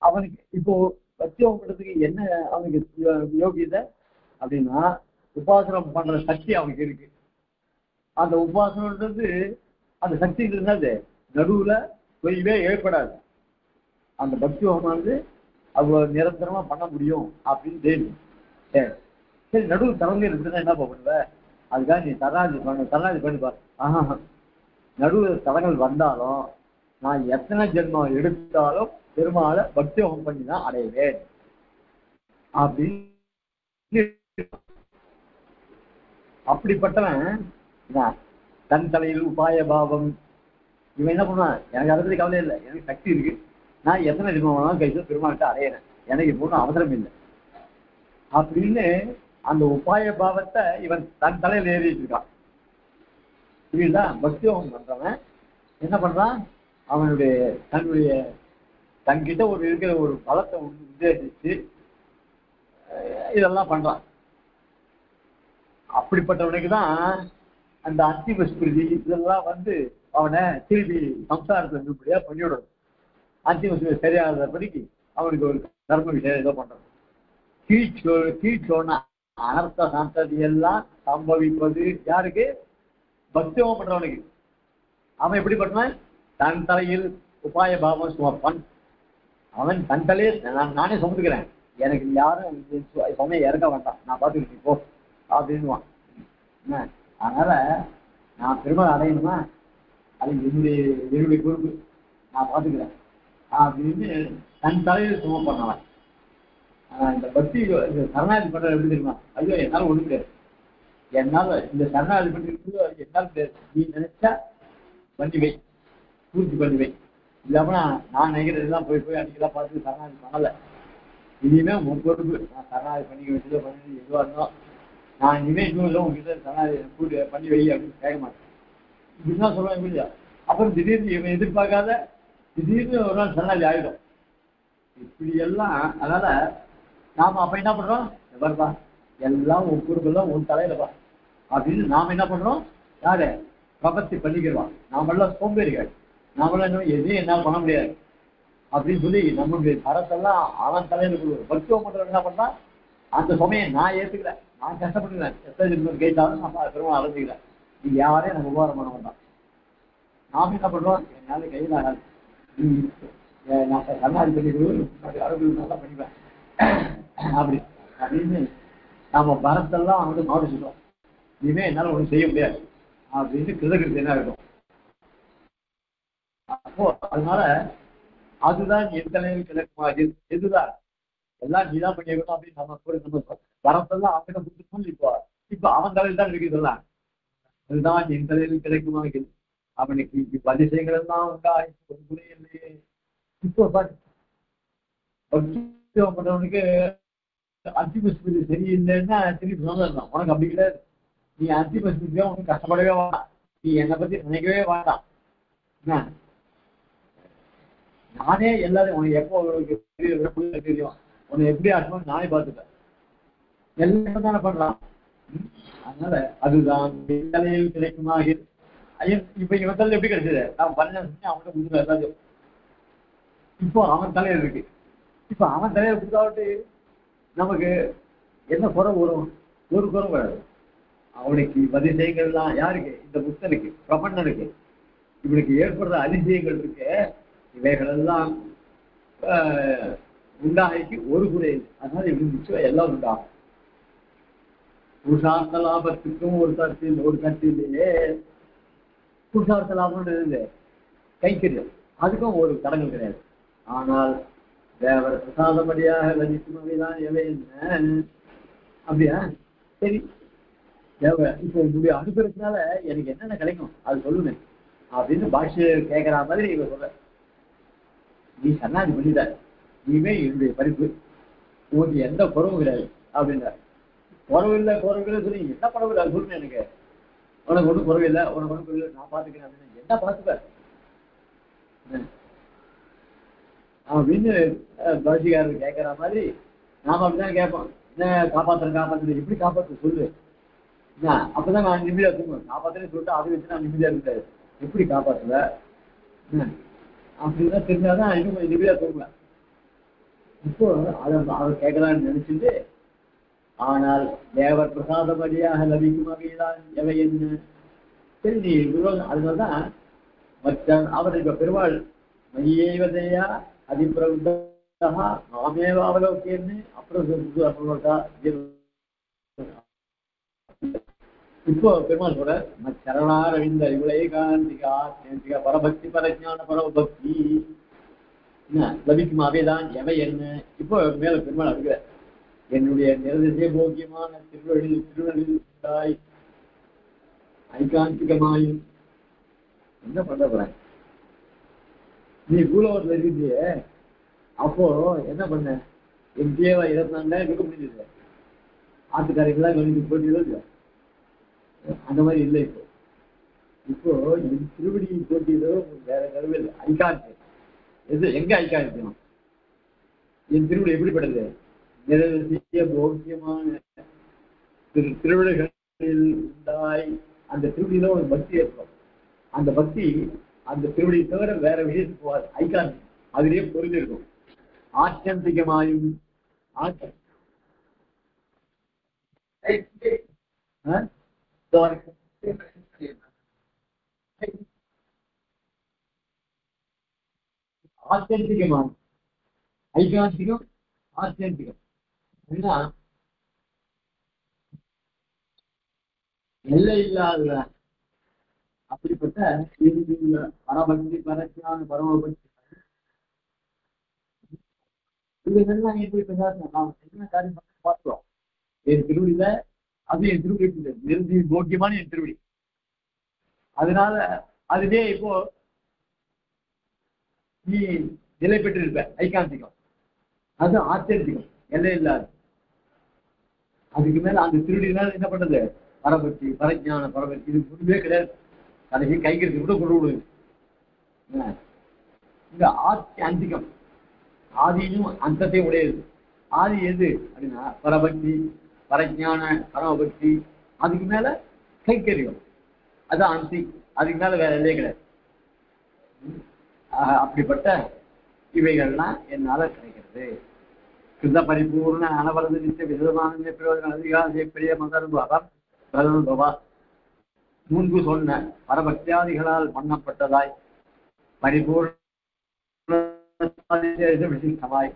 அவனுக்கு இப்போ பக்தியோகம் பண்றதுக்கு என்ன அவனுக்கு யோகியதை அப்படின்னா உபாசனம் பண்ற சக்தி அவனுக்கு இருக்கு. அந்த உபாசனன்றது அந்த சக்தி இருந்தாது நடுவுல தொய்வே ஏற்படாது. அந்த பக்தியோகம் வந்து அவ்வளவு நிரந்தரமா பண்ண முடியும் அப்படின்னு தெரியும். சரி நடுவு தரங்க இருக்குன்னா என்ன பண்ணுவ, அதுக்காக நீ தரணாதி பண்ணிப்பார். நடுவு தடங்கள் வந்தாலும் நான் எத்தனை ஜென்மம் எடுத்தாலும் பெருமாளை பக்தியோகம் பண்ணி தான் அடைவேன் அப்படின்னு. அப்படிப்பட்டவன் தன் தலையில் உபாய பாவம். இவன் என்ன பண்ணுவான், எனக்கு அதை பத்தி கவலை இல்லை, எனக்கு சக்தி இருக்கு, நான் எத்தனை ஜென்மம் கைது பெருமாள்கிட்ட அடையிறேன், எனக்கு இப்போ ஒன்றும் அவசரம் இல்லை அப்படின்னு அந்த உபாய பாவத்தை இவன் தன் தலையில் ஏறிட்டு இருக்கான். இதுதான் பக்தியோகம் பண்றவன் என்ன பண்றான், அவனுடைய தன்கிட்ட ஒரு இருக்கிற ஒரு பலத்தை உத்தேசிச்சு இதெல்லாம் பண்றான். அப்படிப்பட்டவனுக்கு தான் அந்த அந்திம ஸ்மிருதி இதெல்லாம் வந்து அவனை திருப்பி சம்சாரத்துல இருந்தபடியா பண்ணிவிடணும். அந்திம ஸ்மிருதி சரியானபடிக்கு அவனுக்கு ஒரு தர்ம விஷயம் ஏதோ பண்றான். கீழ்ச்சோன அனர்த்த சந்ததி எல்லாம் சம்பவிப்பது யாருக்கு, பக்தியோகம் பண்றவனுக்கு. அவன் எப்படி பண்ணுவான், தன் தலையில் உபாய பாவம் சுமப்பான். அவன் தன் தலையை நானே சுமந்துக்கிறேன், எனக்கு யாரும் சமயம் இறக்க வேண்டாம், நான் பார்த்துக்கிட்டு போ அப்படின்வான். அதனால நான் பெருமாள் அடையணுமா, அது என்னுடைய பொறுப்பு, நான் பார்த்துக்கிறேன் அப்படின்னு தன் தலையில் சும பண்ணவன். இந்த பக்தி இந்த சரணாதி பண்றது எப்படி தெரியுமா, ஐயோ என்னால ஒண்ணு கிடையாது, என்னால இந்த சரணாதி பண்றது என்னால கிடையாது, நீ நினைச்சா பண்ணி வை, பூர்த்தி பண்ணி வை, இல்லாம நான் நினைக்கிறதுலாம் போய் அன்னைக்கெல்லாம் பார்த்து சரணாதி பண்ணலை, இனிமே உன் பொறுப்பு, நான் சரணாதி பண்ணிக்க வச்சதோ பண்ணி எதுவாக இருந்தோம், நான் இனிமே இன்னும் உங்ககிட்ட சரணாதி கூட்டி பண்ணி வை அப்படின்னு கேட்க மாட்டேன் இப்படிதான் சொல்லுவேன் இல்லையா. அப்புறம் திடீர்னு இவன் எதிர்பார்க்காத திடீர்னு ஒரு நாள் சரணாதி ஆயிடும். இப்படி எல்லாம் அதனால நாம அப்ப என்ன பண்றோம், எவர்பா எல்லாம் உன் பொறுப்பெல்லாம் உன் தலையிலப்பா அப்படின்னு நாம என்ன பண்றோம், யாரு பிரபத்தி பண்ணிக்கிறோம். நாம எல்லாம் சோம்பேறிகள், நாமளும் என்ன எதையும் என்னால் பண்ண முடியாது அப்படின்னு சொல்லி நம்மளுடைய தரத்தெல்லாம் அவன் தலையில கொடுக்குற பக்குவம் பண்றவங்க என்ன பண்ணா அந்த சுமையை நான் ஏத்துக்கல, நான் கஷ்டப்பட்டுக்கிறேன், எத்தனை கேட்டாலும் நம்ம பெருமை அரைஞ்சிக்கிறேன், நீங்க யாரையும் நம்ம உபகாரம் பண்ண வேண்டாம். நாம என்ன பண்றோம், என்னால கையில் ஆகாது, நான் கண்ணாடி பண்ணி நல்லா பண்ணிப்பேன் அப்படின்னு நம்ம பரத்தெல்லாம் வந்து மாறிச்சிட்டோம். இனிமே என்னால ஒன்றும் செய்ய முடியாது அப்படின்னு கிருதகிருத்து என்ன இருக்கும். அப்போ அதனால அதுதான் என் தலையில் கிழக்கு எதுதான் எல்லாம் நீதான் பண்ணிருக்கணும் அப்படின்னு நம்ம வரத்தெல்லாம் அவங்கிட்ட கொடுத்துக்கணும். இப்போ அவன் தலையில் தான் இருக்கு இதெல்லாம். அதுதான் என் தலையில் கிடைக்குமா அவனுக்கு அதிசயங்கள் எல்லாம் உண்டா ஒரு குறை இல்லையே. இப்போ பண்றவனுக்கு அத்திபஸ்பதி சரியில்லைன்னா திருப்பி சொல்லலாம், உனக்கு அப்படி கிடையாது. நீ அத்திபஸ்பதியா உனக்கு கஷ்டப்படவே வேண்டாம், நீ என்னை பத்தி நினைக்கவே வேண்டாம். என்ன நானே எல்லாரும் உனக்கு எப்போ தெரியும், உன்னை எப்படி ஆட்டணும் நானே பார்த்துட்டேன், எல்லாம் தானே பண்றான். அதனால அதுதான் தலையில் கிடைக்குமா. இப்ப இவன் தலையில் எப்படி கிடைச்சது, நான் பண்ண அவன்கிட்ட கொடுத்துருவேன் எல்லாத்தையும். இப்போ அவன் தலையில் இருக்கு. இப்ப அவன் தலையில கொடுத்தாவிட்டு நமக்கு என்ன குறை வரும், ஒரு குறை வராது. அவனுக்கு அதிசயங்கள்லாம் யாருக்கு, இந்த புத்தனுக்கு பிரபண்ணனுக்கு இவனுக்கு ஏற்படுற அதிசயங்கள் இருக்கு, இவைகள் எல்லாம் உண்டாகி ஒரு குறை இல்லை. அதனால இவனுக்கு நிச்சயம் எல்லாம் உண்டாகும். புருஷார்த்த லாபத்துக்கும் ஒரு கருத்திலேயே புருஷார்த்த லாபம்ன்றது கைக்கரியம், அதுக்கும் ஒரு தடங்கள் கிடையாது. ஆனால் தேவர் பிரசாதபடியாக லதிக்குமவைதான் எவை என்ன அப்படியா, சரி தேவ இப்போ என்னுடைய அனுப்புறதுனால எனக்கு என்னென்ன கிடைக்கும் அது சொல்லுங்க அப்படின்னு பாஷ்ய கேட்கற மாதிரி இவ சொல்ற. நீ சன்னாதி பண்ணிட்ட, நீவே என்னுடைய பறிப்பு, உனக்கு எந்த குறவும் கிடையாது அப்படின்ற. குறவில்லை சொல்லி என்ன குறவில்லை அது சொல்லுங்க, எனக்கு உனக்கு ஒன்றும் குறவில்லை, உனக்கு ஒன்றும் குறவில்லை, நான் பார்த்துக்கிறேன் அப்படின்னு என்ன பார்த்துப்பேன் அப்படின்னு பரிசுகாரர் கேட்கற மாதிரி நாம அப்படிதான் கேட்போம். என்ன காப்பாத்துறேன் எப்படி காப்பாற்ற சொல்லு, அப்பதான் நான் நிம்மதியா தூங்குவேன். காப்பாத்துறேன்னு சொல்லிட்டு அதை வச்சு நான் நிம்மதியா இருக்காது, எப்படி காப்பாற்றுல அப்படிதான் தெரிஞ்சாதான் இன்னும் கொஞ்சம் நிம்மதியா தூங்குவேன். இப்போ அவர் கேட்கலான்னு நினைச்சிட்டு, ஆனால் தேவர் பிரசாதபடியாக லபிக்கும் வகையில்தான் எவை என்ன சரி நீ அதனால்தான் மற்ற அவர் இப்ப பெருமாள் மையேவதையா அதிபிரவுதா நாமேவ அவலோக்கியன்னு அப்புறம் இப்போ பெருமாள் சொல்ற சரணாரவிந்த இவளை காந்திகா பரபக்தி பரஜான பரபக்தி லபிக்கும் அவைதான் எவை என்ன. இப்போ மேல பெருமாள் இருக்கிற என்னுடைய நிரதிசய போக்கியமான திருவழில் ஐகாந்திகமாயும் என்ன பண்ண போறேன், நீ பூலோகத்துல இருக்கிய அப்போ என்ன பண்ண, என் தேவா 24,000 இருக்க முடிஞ்சது, ஆத்துக்காரைகளாம் கவனித்து போட்டியதோ அந்த மாதிரி இல்லை. இப்போ என் திருவடியை போட்டியதோ வேற கருவே இல்லை, ஐகாந்தியம். எது எங்க ஐகாந்தியம், என் திருவடி எப்படிப்பட்டது, நிரதிசய போக்கியமான திருவிடைகளில் உண்டாய் அந்த திருவடியில ஒரு பக்தி ஏற்படும். அந்த பக்தி அந்த திருவடியை தவிர வேற விஷயத்துக்கு போகாது, ஐகாந்தியம் அதிலேயே பொருந்திருக்கும். ஆச்சந்திகமாயும் ஆச்சந்திகமாயும் ஐகாந்திகம் ஆச்சந்திகம் எல்லை இல்லாத அப்படிப்பட்ட பரபக்தி பரத்தியான பரமபக்தி இதெல்லாம் எப்படி நாம் என்ன காரியம் பார்க்கிறோம். என் திருவடியில அது என் திருவடி நிறுதி போக்கியமான என் திருவடி, அதனால அதுவே இப்போ நீ நிலை பெற்று இருப்ப ஐகாந்திகம், அது ஆச்சரியம் எல்லை இல்லாது. அதுக்கு மேல அந்த திருவடினால என்ன பண்றது, பரபக்தி பரஜான பரபக்தி இது முடிவே கிடையாது, கடைசி கைகிறது கூட கொண்டு விடுது. இந்த ஆத்தியந்திகம் ஆதியும் அந்தத்தையும் உடையது. ஆதி எது அப்படின்னா பரபக்தி பரஜான பரமபக்தி, அதுக்கு மேல கைக்கரியம் அது அந்தி, அதுக்கு மேல வேற இல்லையே கிடையாது. அப்படிப்பட்ட இவைகள்லாம் என்னால கிடைக்கிறது. கிருத பரிபூர்ண அனவரது நித்திய விதமான பிரயோஜன அதிகார பிரிய மதர்பவா முன்பு சொன்ன பரபக்தியாதிகளால் பண்ணப்பட்டதாய் பரிபூர்ண விசிஷ்டமாய்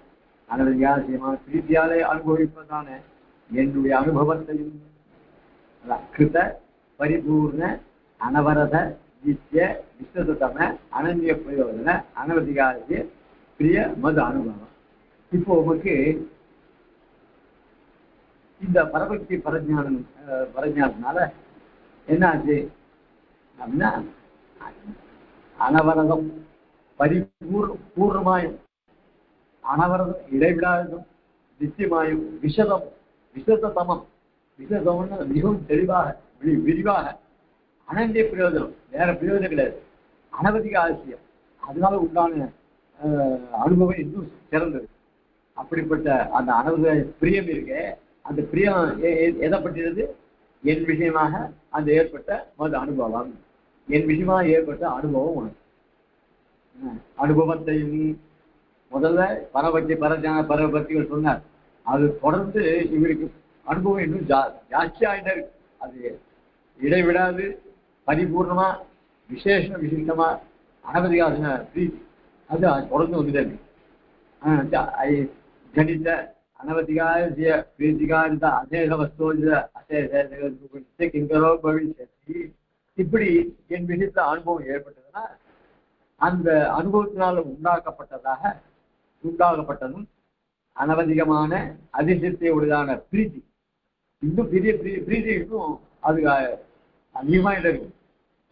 அனவதிகாசியமான பிரீத்தியாலே அனுபவிப்பதான என்னுடைய அனுபவத்தையும் கிருத பரிபூர்ண அனவரத நித்திய விஸ்வதம அனன்ய பிரயோஜன அனவதிகாசிய பிரிய மது அனுபவம். இப்போ உமக்கு இந்த பரபக்தி பரஜானத்தினால என்ன ஆச்சு அப்படின்னா அனவரதம் பூர்ணமாயும் அனவரதம் இடைவிடாததும் நிச்சயமாயும் விசதமம் விசதம்னு மிகவும் தெளிவாக விரிவாக அனந்திய பிரயோஜனம் வேற பிரயோஜனம் கிடையாது. அனவதிக ஆசியம் அதனால உண்டான அனுபவம் இன்னும் சிறந்தது. அப்படிப்பட்ட அந்த அனவத பிரியம் இருக்க அந்த பிரியம் எதை பற்றியது? என் விஷயமாக அந்த ஏற்பட்ட மது அனுபவம், என் விஷயமாக ஏற்பட்ட அனுபவம் உனக்கு அனுபவத்தையும் முதல்ல பரபக்திகள் சொன்னார். அது தொடர்ந்து இவருக்கு அனுபவம் இன்னும் ஜாஸ்தியாயிட்டே இருக்கு. அது இடைவிடாது பரிபூர்ணமா விசிஷ்டமா அனவதிகாசன பிரீத்தி அது தொடர்ந்து வந்துட்டே இருக்கு. ஜனித்த அனவதிகாரிய பிரீத்திகாரித அசேஷ வஸ்தோஜ அசேஷ கிங்கரோ பவிஷ்யதி. இப்படி என் விஷயத்துல அனுபவம் ஏற்பட்டதுன்னா அந்த அனுபவத்தினால உண்டாக்கப்பட்டதும் அனவதிகமான அதிசயத்தை உடையதான பிரீத்தி இன்னும் பெரிய பிரீத்தி இன்னும் அது அதிகமாக இருக்கு.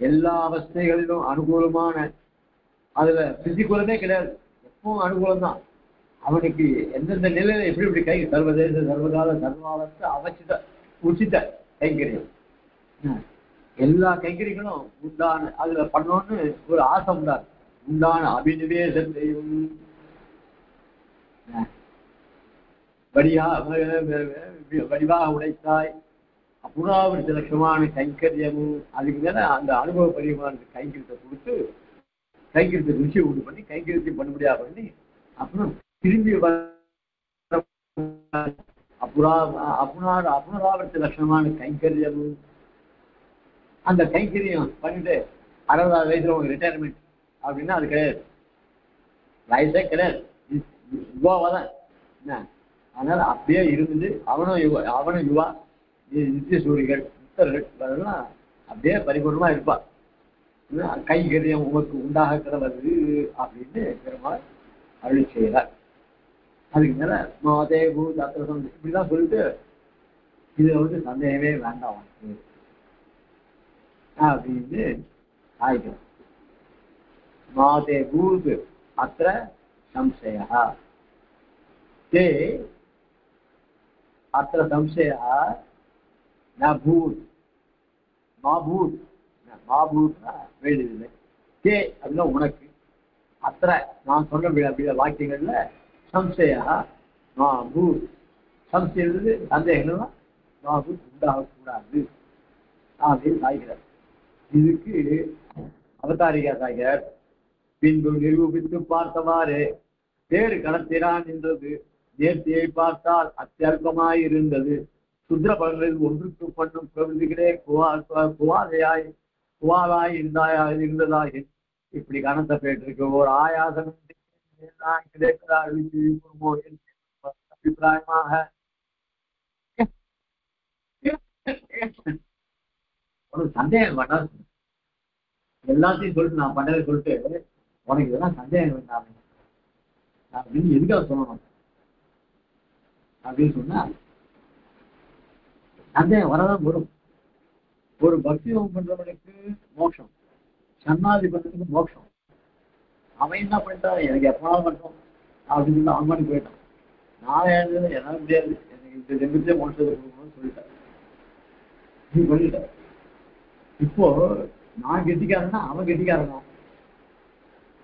எல்லா அவஸ்தைகளிலும் அனுகூலமான அதுல பிரதிகூலமே கிடையாது, எப்பவும் அனுகூலம் தான். அவனுக்கு எந்தெந்த நிலையில எப்படி கை சர்வதேச சர்வகால சர்வாலத்து அவசித உச்சித கைங்கரியம் எல்லா கைங்கரிகளும் உண்டான அதுல பண்ணோன்னு ஒரு ஆசை உண்டான அபிநிவேசத்தையும் வடிவாக உடைத்தாய் புறாவிற்கு லட்சமான கைங்கரியமும் அதுக்கு மேல அந்த அனுபவ பரிமாண கைங்கரியத்தை கொடுத்து கைங்கரியத்தை ருசியை உண்டு பண்ணி கைங்கரியத்தை பண்ண முடியாது பண்ணி அப்புறம் திரும்பி அப்புறாவிற்கு லட்சணமான கைங்கரியமும் அந்த கைங்கரியம் பண்ணிட்டு 60 வயசுல உங்களுக்கு ரிட்டையர்மெண்ட் அப்படின்னா அது கிடையாது, வயசே கிடையாது, யுவாவாதான் என்ன. அதனால அப்படியே இருந்தது. அவனும் யுவா நித்திய சூரிகள் புத்தர்கள் அதெல்லாம் அப்படியே பரிபூர்ணமா இருப்பா. கைகரியம் உமக்கு உண்டாக கிடவது அப்படின்னு பெருமாள் அருளி செய்கிறார். அதுக்கு மேல மாதே பூத் அத்திரம் இப்படிதான் சொல்லிட்டு இதுல சந்தேகமே வேண்டாம் அப்படின்னு ஆயிடும். மாதே பூத் அத்திர சம்சயா தே அத்திர சம்சயா நூத் மாபூத் மாபூத்னா வேண்டியதில்லை. கே அப்படின்னா உனக்கு அத்திர நான் சொன்ன வாக்கியங்கள்ல சம்சயா மாபூத் சம்சயது சந்தேகங்கள்லாம் மாபூத் உண்டாகக்கூடாது அப்படின்னு ஆகிறார். இதுக்கு அவதாரிகா சாகர் பின்பு நிரூபித்து பார்த்தவாறு தேடு கடத்தினான் என்றது நேர்த்தியை பார்த்தால் அத்தியல்பமாயிருந்தது. சுத்திர பலன்களில் ஒன்றுக்கு பண்ணும் பிரபதிகளே குவாலாய் இருந்ததாக இப்படி கணத்தை போயிட்டு ஒரு ஆயாசனம் அபிப்பிராயமாக ஒரு சந்தேகம் வேண்டாம். எல்லாத்தையும் சொல்லிட்டு நான் பண்ணதை சொல்லிட்டு உனக்கு இதெல்லாம் சந்தேகம் வேண்டாம் அப்படின்னு எதுக்காக சொல்லணும் அப்படின்னு சொன்னா சந்தேகம் வரதான் வரும். ஒரு பக்தியோகம் பண்றவனுக்கு மோட்சம், சன்னாதி பண்றதுக்கு மோட்சம். அவன் என்ன பண்ணிட்டான், எனக்கு எப்பனாலும் மட்டும் அப்படின்னு சொல்லி அவன் போயிட்டான். நான் எழுந்தது என்னால முடியாது, எனக்கு இந்த ஜென்மத்திலே மோட்சத்தை கொடுக்கணும்னு சொல்லிட்டேன். நீ பண்ணிட்ட. இப்போ நான் கெட்டிக்காரன்னா அவன் கெட்டிக்காரனா?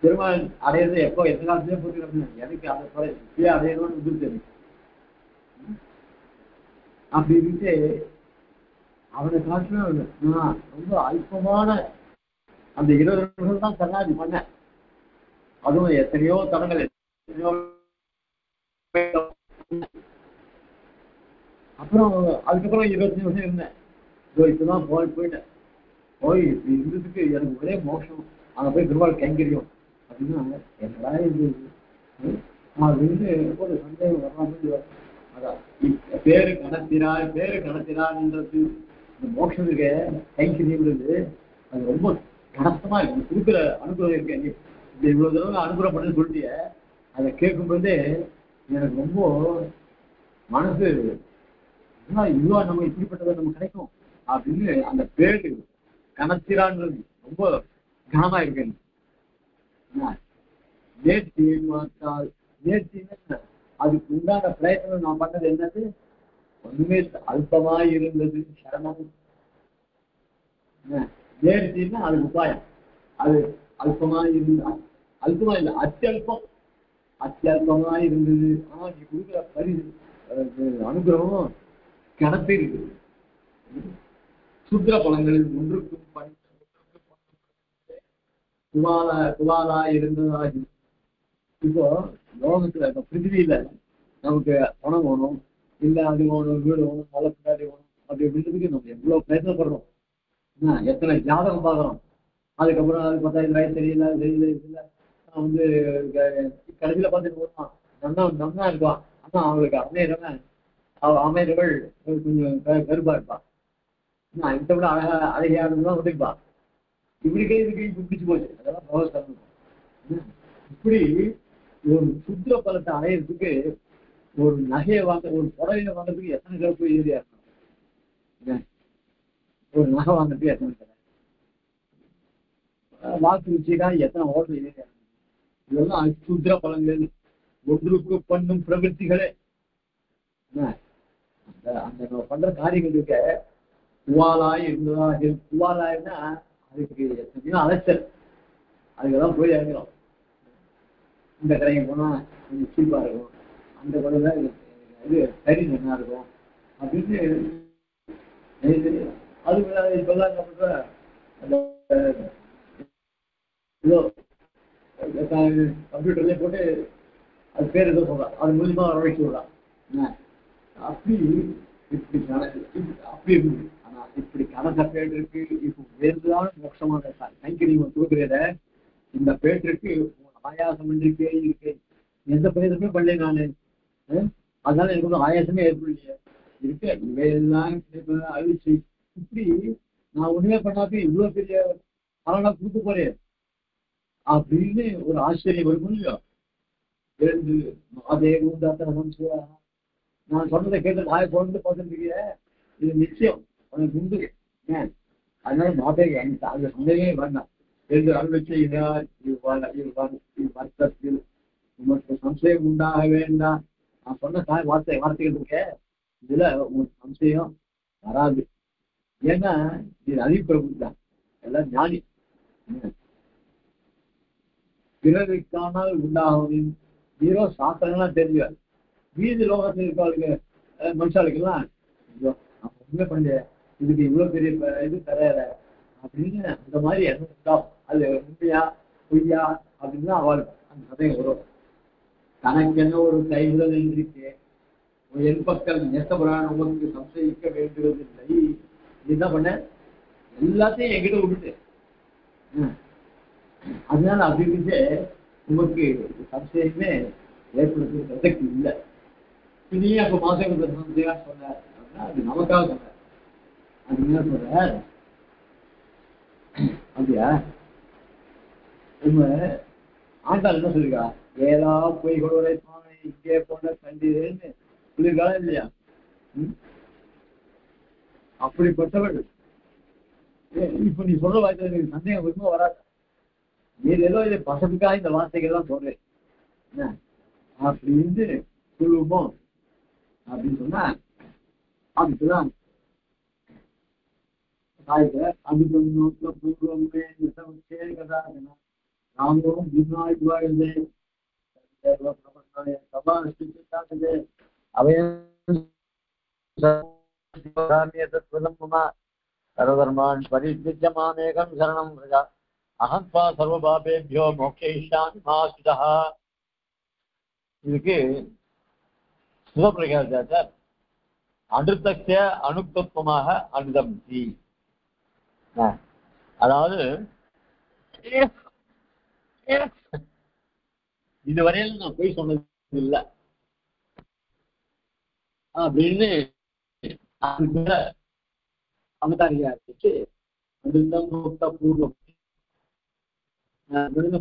பெருமாள் அடையிறது எப்போ எந்த காலத்திலே போட்டு எனக்கு அதை இப்பயே அடையணும்னு உதிர்த்து அப்படி இருந்து அவனை காட்டிலும் நான் ரொம்ப அல்பமான அந்த 20 நிமிஷம் தான் சன்னாதி பண்ணேன். அதுவும் எத்தனையோ தடங்கள் எத்தனையோ அப்புறம் அதுக்கப்புறம் 25 வருஷம் இருந்தேன். இப்பதான் போயிட்டேன். போய் இருந்ததுக்கு எனக்கு ஒரே மோஷம். அங்க போய் பெருமாள் கைங்கரியம் அப்படின்னா என்னடா இது அப்படின்னு ஒரு சந்தேகம் வராமல். அதான் பேரு கணத்தினான்ன்றது இந்த மோஷம் இருக்க கைங்கரியம்ன்றது அது ரொம்ப கனத்தமா இருக்கு. கொடுக்குற அனுகிரகம் இருக்கு. இந்த இவ்வளவு தடவை அனுகிரகப்பட்டு சொல்லிட்டிய அதை கேட்கும்போதே எனக்கு ரொம்ப மனசு இதுவா நம்ம இப்படிப்பட்டதை நம்ம கிடைக்கும் அப்படின்னு அந்த பேரு கணத்திரான்றது ரொம்ப கனமா இருக்கு. நேர்த்தி பார்த்தால் நேர்த்தின்னு அதுக்கு உண்டான பிரயத்தனம் நான் பண்ணது என்னது ஒண்ணுமே அல்பமாய் இருந்தது சரணம். நேர்த்தின்னா அது உபாயம். அது அல்பமாய் இருந்தா அல்பமா இல்லை அத்தியல்பமாய் இருந்தது. ஆனா நீ கொடுக்குற பரிசு அனுகிரகம் கிணத்து இருக்குது. சுத்திர பலங்களில் ஒன்றுக்கும் குவாலா இருந்ததாகி இப்போ லோகத்துல இப்ப பிருத்திவியில நமக்கு பணம் வேணும், இல்ல அது வேணும், வீடு வேணும், நல்ல பின்னாடி வேணும் அப்படி அப்படின்றதுக்கு நம்ம எவ்வளவு பிரயத்தனப்படுறோம். எத்தனை ஜாதகம் பார்க்கறோம். அதுக்கப்புறம் அது 10,000 வயசு தெரியல வந்து கடைசியில பார்த்துட்டு போடுவான் நன்னா இருப்பான். ஆனா அவங்களுக்கு அமையர்கள் கொஞ்சம் கருப்பா இருப்பான். இதை விட அழகையானதுதான் ஒதுப்பா. இப்படிக்கே இதுக்கு பிடிச்சு போச்சு. அதெல்லாம் பகவத். இப்படி ஒரு சுத்திர பலத்தை அடையிறதுக்கு ஒரு நகையை ஒரு புடவையை வாங்குறதுக்கு எத்தனை கருப்பு ஏரியா இருக்கணும். ஒரு நகை வாங்குறதுக்கு எத்தனை கடை, வாக்கு வச்சுக்கா எத்தனை ஹோட்டல் ஏரியா இருக்கணும். இதெல்லாம் சுத்திர பலங்கள் ஒன்றுக்கு பண்ணும் பிரவൃத்திகளே. அந்த நம்ம பண்ற காரியங்கள் இருக்க குவாலாய் இருந்ததா. குவாலாய்னா அதுக்கு எத்தனையோ அலைச்சல். அதுக்கெல்லாம் போய் இறங்குறோம். இந்த கடைக்கு போனா கொஞ்சம் சீப்பா இருக்கும், அந்த கடையில இது கறி நல்லா இருக்கும் அப்படின்னு அது இப்பெல்லாம் என்ன பண்ற கம்ப்யூட்டர்லயே போட்டு அது பேர் ஏதோ சொல்றான், அது மூலியமா வரவழைச்சு விடலாம். அப்படி இப்படி அப்படி இருக்குது. ஆனா இப்படி கணக்க பேட்டிருக்கு இப்போ வேறுதான் மோட்சமான கைங்கரியம் கொடுக்குறத இந்த பேட்டிற்கு ஆயாசம் இருக்கே இருக்கு. எந்த பிரயோஜனமே பண்ணல நானு. அதனால எனக்கு ஒன்றும் ஆயாசமே ஏற்படலையே இருக்கு. இவையெல்லாம் அழிச்சு இப்படி நான் ஒண்ணுமே பண்ணாக்க இவ்வளவு பெரிய பலனா கொடுக்க போறேன் அப்படின்னு ஒரு ஆச்சரியம் இருக்கும் இல்லையா. எழுந்து அதே உண்டாத்தனம் நான் சொன்னதை கேட்டு வாய குழந்தை பார்த்துருக்கீங்க. இது நிச்சயம் உனக்கு உண்டு. அதனால மாதே அந்த சந்தேகமே வேண்டாம். எழுந்து அருள் செய்தார் வர்த்தத்தில் உனக்கு சம்சயம் உண்டாக வேண்டாம். நான் சொன்ன வார்த்தைகள் இருக்க இதுல உங்களுக்கு சம்சயம் வராது. ஏன்னா இது அதிபிரபு தான், எல்லாம் ஞானி. பிறருக்கானால் உண்டாகும் ஹீரோ சாஸ்திரங்கள்லாம் தெரிஞ்சுவார். வீதி லோகத்தில் இருக்கவளுக்கு மனுஷாளுக்கெல்லாம் நம்ம உண்மை பண்ண இதுக்கு இவ்வளவு பெரிய இது தரையற அப்படின்னு அந்த மாதிரி எண்ணம் உண்டாகும். அது உண்மையா பொய்யா அப்படின்னு அவளுக்கு அந்த சதயம் வரும். தனக்கு என்ன ஒரு கைவிரல் இருக்கு என் பக்கம் நேசபுரான் உங்களுக்கு சம்சயிக்க வேண்டுவது இல்லை. என்ன பண்ண எல்லாத்தையும் என்கிட்ட விட்டுட்டு அதனால அப்படின்ட்டு உங்களுக்கு சம்சயமே ஏற்படுத்துறதுக்கு இல்லை. நீ அப்ப மாசம் சொன்ன அது நமக்காக சொன்ன அது என்ன சொல்ற அப்படியா. நம்ம ஆண்டாள் என்ன சொல்லிருக்கா, ஏதா பொய்கள் உரைப்பான இங்கே போன கண்டிதேன்னு சொல்லியிருக்காளா இல்லையா. அப்படிப்பட்டவள் இப்ப நீ சொல்ற வார்த்தை எனக்கு சந்தேகம் வருமா வராது. நீ ஏதோ இது பசப்புக்காக இந்த வார்த்தைகள் தான் சொல்றேன் அப்படின்னு சொல்லுவோம் அப்படின்னு சொன்னா அதுக்குதான் அதுக்கு நாமும் முன்னாள் வாழ்ந்தேன் சர்வதர்மான் பரித்யஜ மாமேகம் சரணம் பிரஜா அகம்பா சர்வபாபேபியோ மோக்ஷயிஷ்யாமி மா சுதா. இதுக்கு சிவபிரகாசாச்சார் அனுத்தக்ஷ அனுக்தத்துவமாக அனுதம்சி. அதாவது இதுவரையிலும் நான் போய் சொன்னது இல்லை அப்படின்னு அவதாரியாருக்கு அனுதம் பூர்வம்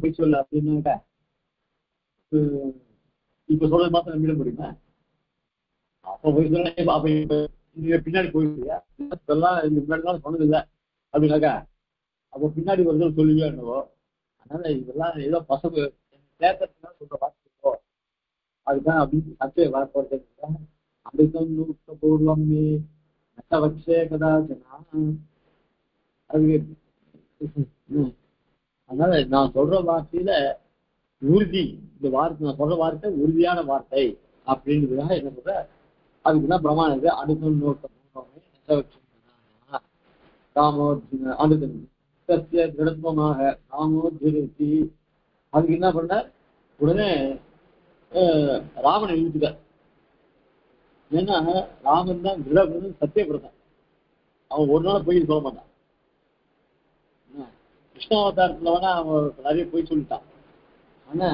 போய் சொல்ல அப்படின்னாக்கா இப்ப சொல்றது மாத்திரம் நம்பிட முடியுமா? அப்ப போய் சொல்ல அப்ப இப்ப பின்னாடி போயிடுறியா இதெல்லாம் முன்னாடி சொன்னதில்லை அப்படின்னாக்கா அப்போ பின்னாடி வருது சொல்லுவியா என்னவோ. அதனால இதெல்லாம் ஏதோ பசங்க தேர்தல் சொல்ற வார்த்தை அதுதான் அப்படின்னு சத்தே வரப்போறது. அமிர்தம் நூற்ற பூர்வம் நட்டவட்சே கதாச்சனா. அது அதனால நான் சொல்ற வார்த்தையில உறுதி, இந்த வார்த்தை நான் சொல்ற வார்த்தை உறுதியான வார்த்தை அப்படின்றதுக்காக என்ன சொல்ற அதுக்குதான் பிரமாணம் இருக்கு. அமிர்தம் நூற்ற பூர்வமே நட்டவட்சே ராமோர்ஜுன அனுதன் சத்திய திடத்துவமாக ராமோர்ஜுனி. அதுக்கு என்ன பண்ண உடனே ராமனை இழுத்துட்டார். ஏன்னா ராமன் தான் திடபுரம் சத்தியபிரதன். அவன் ஒரு நாள் போய் சொல்ல மாட்டான். கிருஷ்ணாவதாரத்துல வேணா அவன் நிறைய போய் சொல்லிட்டான். ஆனா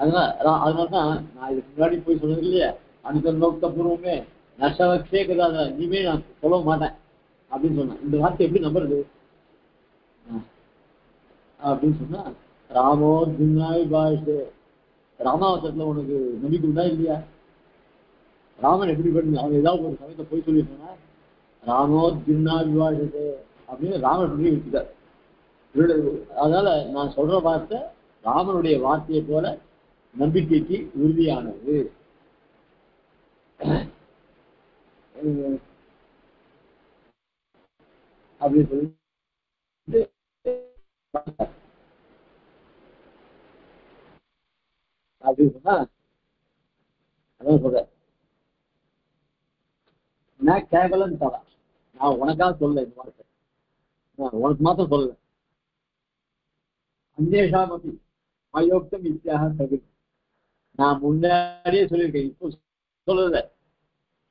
அதனாலதான் நான் இதுக்கு முன்னாடி போய் சொன்னது இல்லையா அந்த நோக்க பூர்வமே நஷ்டவக்ஷே கதாத இனிமே நான் சொல்ல மாட்டேன் அப்படின்னு சொன்னான். இந்த வார்த்தை எப்படி நம்புறது அப்படின்னு சொன்னா ராமோ தின்னாய் பாஷே. ராமாவதத்துல உனக்கு நம்பிக்கை உண்டா இல்லையா? ராமன் எப்படி பண்ணு அவன் ஏதாவது ஒரு சமயத்தை போய் சொல்லியிருந்தா ராமோ தின்னா விவாஷே அப்படின்னு ராமன் சொல்லி வச்சுட்டார். அதனால நான் சொல்ற வார்த்தை ராமனுடைய வார்த்தையை போல நம்பிக்கைக்கு உறுதியானது. அப்படின்னு சொல்லி அப்படின்னு சொன்னா அதான் சொல்றேன். நான் கேவலம் தவா நான் உனக்காக சொல்ல இந்த வார்த்தை நான் உனக்கு மாத்திரம் சொல்லல. அஞ்சேஷாம் அப்படி மயோக்தம் வித்தியாக தகுதி நான் முன்னாடியே சொல்லியிருக்கேன். இப்போ சொல்லல.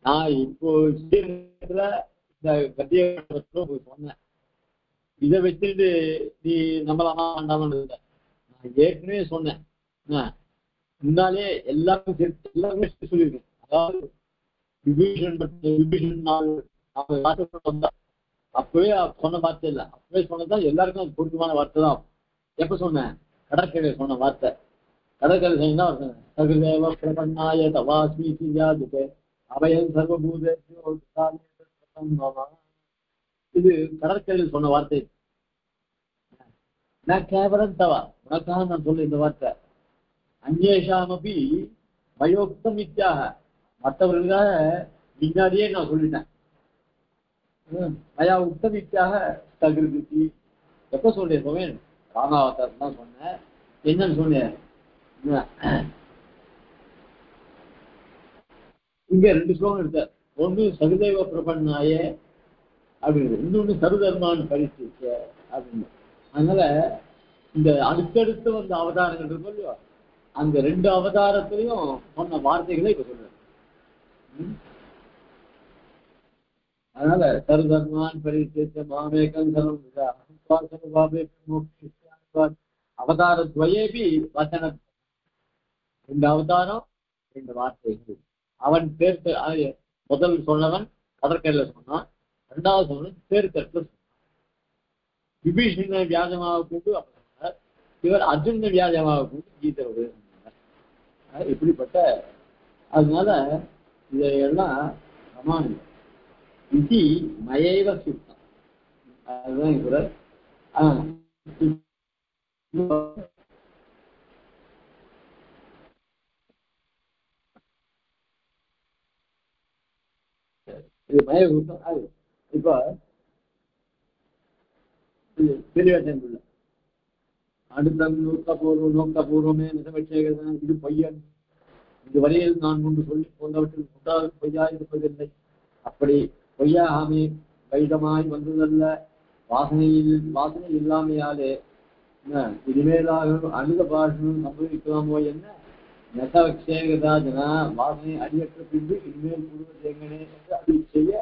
நான் இப்போ இந்த கத்திய சொன்னேன். இதை வச்சுட்டு நீ நம்பலாமா வேண்டாமான்னு இல்லை. நான் ஏற்கனவே சொன்னேன். முன்னாலே எல்லாருமே சொல்லியிருக்கேன். அதாவது விபீஷன் வந்தா அப்பவே சொன்ன வார்த்தை இல்லை. அப்பவே சொன்னதான் எல்லாருக்கும் அது பொருத்தமான வார்த்தை தான். எப்ப சொன்னேன்? கடற்கரை சொன்ன வார்த்தை. கடற்கரை சொன்னா சகுதேவ பிரபன்னாய தவாஸ்மீதி யாதுகே அபயம் சர்வபூதே. இது கடற்கரையில் சொன்ன வார்த்தை. நான் கேவலம் தவா உனக்காக நான் சொல்ல இந்த வார்த்தை. அந்நேஷாமபி மயோக்தம் வித்தியாக மற்றவர்களுக்காக முன்னாடியே நான் சொல்லிட்டேன். மயா உக்த வித்தியாக தகிருதி. எப்ப சொல்றேன் சொன்னேன்? ராமாவதாரம் தான் சொன்னேன். என்னன்னு சொன்னேன்? இங்க 2 ஸ்லோகம் எடுத்த. ஒண்ணு சகுதேவ பிரபன்னாய அப்படின்னு, இன்னொன்னு சருதர்மான்னு பரிசிச்ச அப்படின்னு. அதனால இந்த அடுத்தடுத்து வந்த அவதாரங்கள் இருக்கும் இல்லையோ அந்த 2 அவதாரத்திலையும் சொன்ன வார்த்தைகளை இப்ப சொல்றேன். அதனால சருதர்மான் பரிசிச்ச மாமேகம் அவதாரத்வயேபி வசன 2 அவதாரம் 2 வார்த்தைகள். அவன் சேர்த்து முதல் சொன்னவன் கடற்கரையில சொன்னான். 2வது சொன்னவன் சேர்த்தட்டுல சொன்னான். விபீஷண வியாஜமாக கொண்டு அப்ப இவர் அர்ஜுன வியாஜமாக கொண்டு கீதை சொன்னார். இப்படிப்பட்ட அதனால இதையெல்லாம் சமானம் இது மயைவ சுத்தம். அதுதான் கூட இது மய சுத்தம். அது இப்ப தெளிவாக அடுத்த நோக்கபூர்வமே நிசமேகதான் இது பொய்யன். இதுவரையில் நான் முன்பு சொல்லி போன்றவற்றில் முட்டாவது பொய்யா இருப்பதில்லை. அப்படி பொய்யாகாமே வைதமாய் வந்ததல்ல. வாசனை இல்லாமையாலே இனிமேலாக அழுத பாஷனும் சம்பவிக்கலாமோ என்ன நெசவக்ஷேகதா ஜனா வாசனை அடியற்ற பின்பு இனிமேல் கூடுவது எங்கனே என்று அடி செய்ய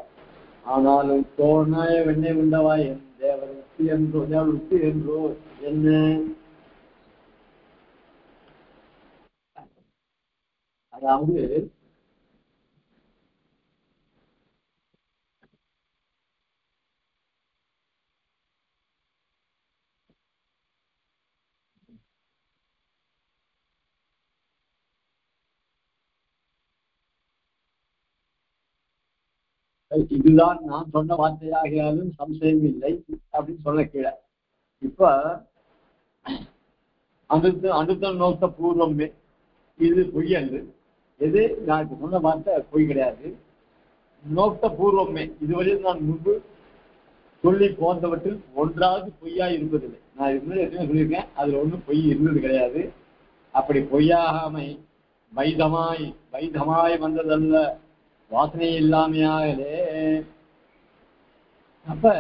ஆனாலும் தோணாய வெண்ணெய் உண்டவா என் தேவர் உத்தி என்றோ தேவர் உத்தி என்றோ என்ன அதாவது இதுதான் நான் சொன்ன வார்த்தையாகியாலும் சம்சயம் இல்லை அப்படின்னு சொல்ல கீழே இப்ப அடுத்த நோக்க பூர்வமே இது பொய் என்று எது நான் இப்ப சொன்ன வார்த்தை பொய் கிடையாது. நோக்க பூர்வமே இதுவரையில் நான் முன்பு சொல்லி போன்றவற்றில் ஒன்றாவது பொய்யா இருப்பதில்லை. நான் இது எத்தனை சொல்லியிருக்கேன், அதுல ஒன்றும் பொய் இருந்தது கிடையாது. அப்படி பொய்யாகாமை வைதமாய் வந்ததல்ல, வாசனை இல்லாமையாகலே. அப்ப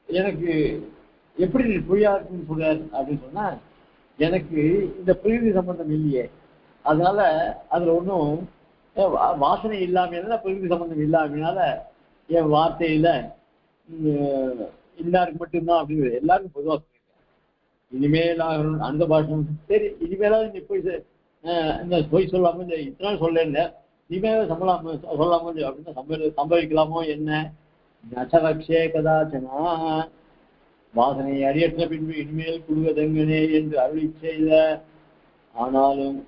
எனக்கு எப்படி நீ பொய்யா இருக்குன்னு சொல்ற அப்படின்னு சொன்னா, எனக்கு இந்த பிரகிருதி சம்பந்தம் இல்லையே, அதனால அதுல ஒன்றும் வாசனை இல்லாமையினால பிரகிருதி சம்பந்தம் இல்லாமையினால என் வார்த்தையில எல்லாருக்கும் மட்டும்தான் அப்படிங்கிறது எல்லாருக்கும் பொதுவாக சொல்லியிருக்கேன். இனிமேலாக அந்த பாஷம் சரி, இனிமேலாவது நீ போய் இந்த பொய் சொல்லாம இந்த இத்தனை சொல்ல இனிமேல சொல்லாம அப்படின்னு சம்பவிக்கலாமோ என்ன நசவக்ஷே கதாச்சனா வாசனை அடியற்ற பின்பு இனிமேல் குடுவதெங்கனே என்று அருளி செய்த. ஆனாலும்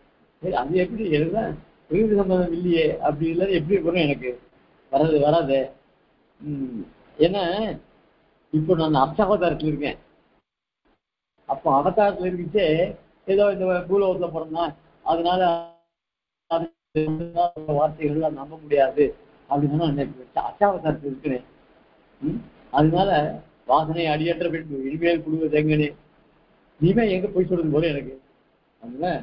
சரி, அது எப்படி எழுத பிரகிருதி சம்பந்தம் இல்லையே அப்படி இல்லை எப்படி இருக்கணும் எனக்கு வராது. ஏன்னா இப்போ நான் அர்ச்சாவதாரத்தில் இருக்கேன். அப்போ அவதாரத்தில் இருந்துச்சே ஏதோ இந்த பூலோகத்துல பிறந்தான், அதனால வார்த்தைகள்லாம் நம்ப முடியாது அப்படின்னு சொன்னா அர்ச்சாவதாரத்தில் இருக்கிறேன். அதனால வாசனை அடியற்ற பின்பு இனிமேல் குடுவது எங்கனே நீமே எங்க போய் சொல்றது போல எனக்கு. அதனால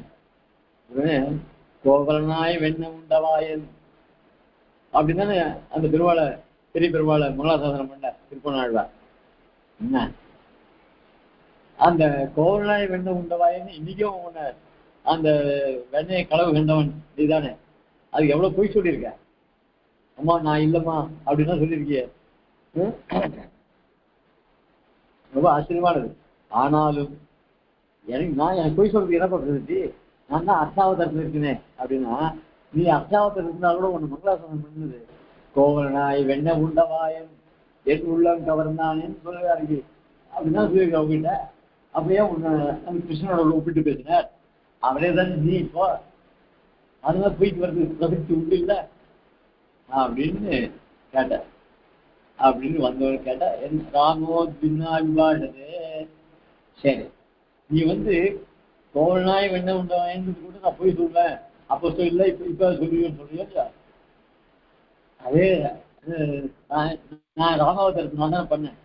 கோவலனாய் வெண்ண உண்டவாயன் அப்படித்தானே அந்த பெருவாளை பெரிய பெருவாளை மங்களாசாசனம் பண்ண திருப்பநாழ்வார். என்ன அந்த கோவலனாய் வெண்ண உண்டவாயன்னு இன்னைக்கும் உன்னை அந்த வெண்ணையை களவு கண்டவன் நீதானே, அதுக்கு எவ்வளவு பொய் சொல்லியிருக்க. அம்மா நான் இல்லம்மா அப்படின்னா சொல்லியிருக்கிய, ரொம்ப ஆச்சரியமானது. ஆனாலும் எனக்கு பொய் சொல்றது என்ன பண்றது, நான் தான் அர்த்தாவதாரத்தில் இருக்கிறேன் அப்படின்னா நீ அர்த்தாவதாரத்தில் இருந்தால் கூட ஒன்று மங்களாசனம் பண்ணுது. கோவலனாய் வெண்ண உண்டவாயன் என் உள்ளம் கவர்ந்தானேன்னு சொல்லுவாரு அப்படின்னா சொல்லியிருக்க அவங்ககிட்ட. அப்படியே உன்னை நம்ம கிருஷ்ணனோட ஒப்பிட்டு பேசினார். அவரே தான் நீ இப்போ அதனால போயிட்டு வர்றது பிரசக்தி உண்டு இல்லை அப்படின்னு கேட்ட. அப்படின்னு வந்தவன் கேட்டா என் ராமோ தின்னா விவாடது. சரி, நீ கோவலனாய் வெண்ண உண்டவாயன்னு கூட நான் போய் சொல்லுவேன், அப்போ சொல்ல இப்ப சொல்லுவேன்னு சொல்றியா? அதே நான் ராமாவதாரத்துக்கு நான் தானே பண்ணேன்.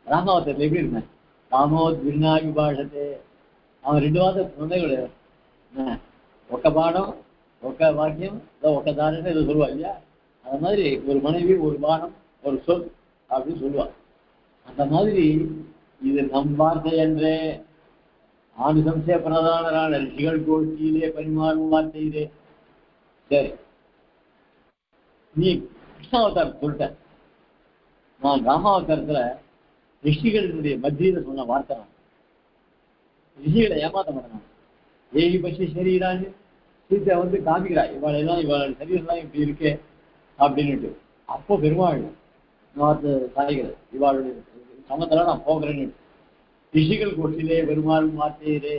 ராமாவதாரத்தில் எப்படி இருந்தேன், ராமோ தின்னா விபாஷத்து அவன் 2 வாரம் சொன்னே கிடையாது. ஒக்க பாடம் ஒக்க வாக்கியம் ஒக்க தானே இதை சொல்லுவா இல்லையா? அந்த மாதிரி ஒரு மனைவி ஒரு பானம் ஒரு சொல் அப்படின்னு சொல்லுவாள். அந்த மாதிரி இது நம் வார்த்தை என்றே ஆணுசம்சய பிரதானரான ரிஷிகள் கோஷ்டியிலே பரிமாறும் வார்த்தை இதே. சரி, நீ கிருஷ்ணாவதாரம் சொல்லிட்ட, நான் ராமாவதாரத்துல ரிஷிகளுடைய மத்தியில சொன்ன வார்த்தை. நான் ரிஷிகளை ஏமாத்த மாட்டேன். ஏகி பட்சி சரீரான்னு சீத்தை காமிக்கிறாய், இவாளோட சரீரெல்லாம் இப்படி இருக்கே அப்படின்னுட்டு. அப்போ பெருமாள் சாய்கிறது, இவாளுடைய சமத்தெல்லாம் நான் போகிறேன்னு. ரிஷிகள் கோஷ்டிலே பெருமாளும் வார்த்தையிலே.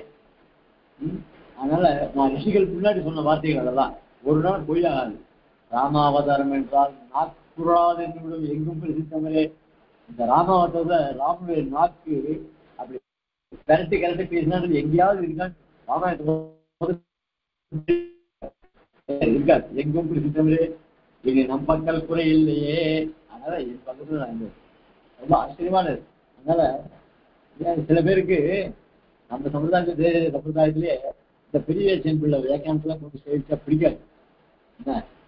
அதனால நான் ரிஷிகள் முன்னாடி சொன்ன வார்த்தைகள் அதெல்லாம் ஒரு நாள் பொய்யாகாது. ராமாவதாரம் என்றால் நாக்குறாது என்னும் எங்கும் பிரசித்தவரே. இந்த ராமாவதாரத்தை ராமனுடைய நாக்கு அப்படி கரெக்டு பேசினா எங்கேயாவது இருக்கான்னு இருக்காது. எங்கும் பிரசித்தவரே, இது நம் மக்கள் குறை இல்லையே. அதனால என் பக்கத்துல ரொம்ப ஆச்சரியமானது. அதனால சில பேருக்கு நம்ம சமுதாயத்திலேயே இந்த பெரிய செம்பிள்ள வியாக்கியானத்துல கொஞ்சம் சேவிச்சா பிடிக்காது.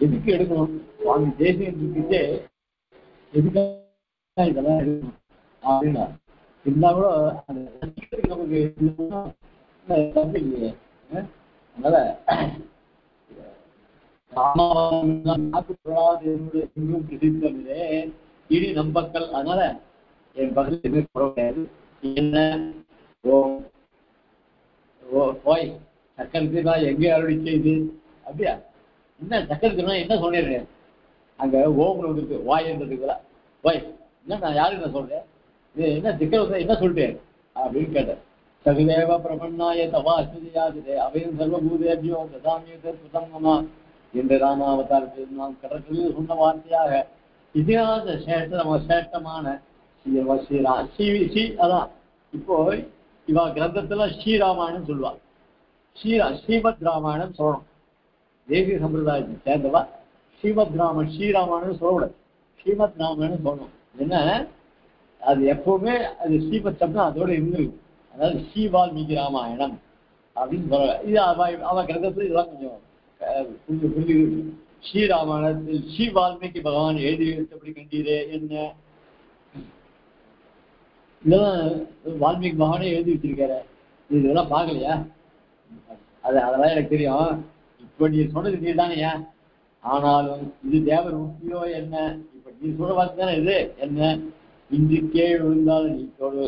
எதுக்கு எடுக்கணும், சுவாமி தேசியம் இருக்கிட்டே எதுக்காக இதெல்லாம் எடுக்கணும் அப்படின்னா இருந்தா கூட அந்த நமக்கு இல்லையே. அதனால இனி நம்பக்கள். அதனால என் பக்கத்துல எதுவுமே கிடையாது. என்ன போய் சக்கரை திருநா எங்கே அருளி செய்து அப்படியா? என்ன சக்கரை திருநா என்ன சொல்லிடுறேன்? அங்க ஓம்ல வந்துருக்கு, வாய்ன்றதுக்குல போய் என்ன நான் யாருக்கு நான் சொல்றேன், இது என்ன திக்கரை என்ன சொல்லிட்டேன் அப்படின்னு கேட்டேன். சகுதேவ பிரபன்னாய தவா அஸ்மதியாதே அவையும் சர்வபூதேபியோ ததாமியதே சுதங்கமா என்று ராமாவதாரத்தில் நாம் கடற்கரையில் சொன்ன வார்த்தையாக இதிகாச சேஷ்டமான அதான் இப்போ இவா கிரந்தத்துல ஸ்ரீராமாயணம் சொல்லுவா. ஸ்ரீமத் ராமாயணம் சொல்லணும். தேசிய சம்பிரதாயத்தை சேர்ந்தவா ஸ்ரீராமாயணம் சொல்லக்கூடாது, ஸ்ரீமத் ராமாயணம் சொல்லணும். என்ன அது எப்பவுமே அது ஸ்ரீமத் சப்தம் அதோட இருந்திருக்கும். அதாவது ஸ்ரீ வால்மீகி ராமாயணம் அப்படின்னு சொல்ல. இது அவ கிரந்தத்துல இதெல்லாம் கொஞ்சம் புரிஞ்சு ஸ்ரீராமாயணத்தில் ஸ்ரீ வால்மீகி பகவான் எழுதி வைத்தபடி கண்டீரே என்ன, இதெல்லாம் வால்மீகி பகவானே எழுதி வச்சிருக்காரு, இதெல்லாம் பார்க்கலையா? அதெல்லாம் எனக்கு தெரியும். இப்ப நீ சொன்னது நீ தானேயா, ஆனாலும் இது தேவர் முக்கியோ என்ன? இப்ப நீ சொல்ற வார்த்தை தானே இது என்ன? இன்று கீழ் விழுந்தாலும் நீ தொழு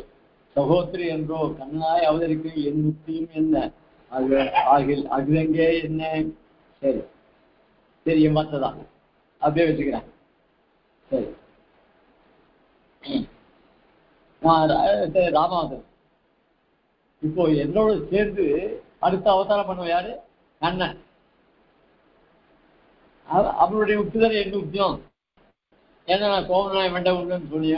சகோத்திரி என்றோ கண்ணனாய் அவதற்கு என் முக்தியும் என்ன ஆகில் அகிலங்கே என்ன? சரி சரி, என் வார்த்தை தான், அப்படியே வச்சுக்கிறேன். சரி, ராமாவதம் இப்போ என்னோட சேர்ந்து அடுத்த அவதாரம் பண்ணுவோம் யாரு? கண்ணன். அவனுடைய உக்தி தானே என் உக்தியும். ஏன்னா நான் கோவனாய் வேண்ட உண்டுன்னு சொல்லி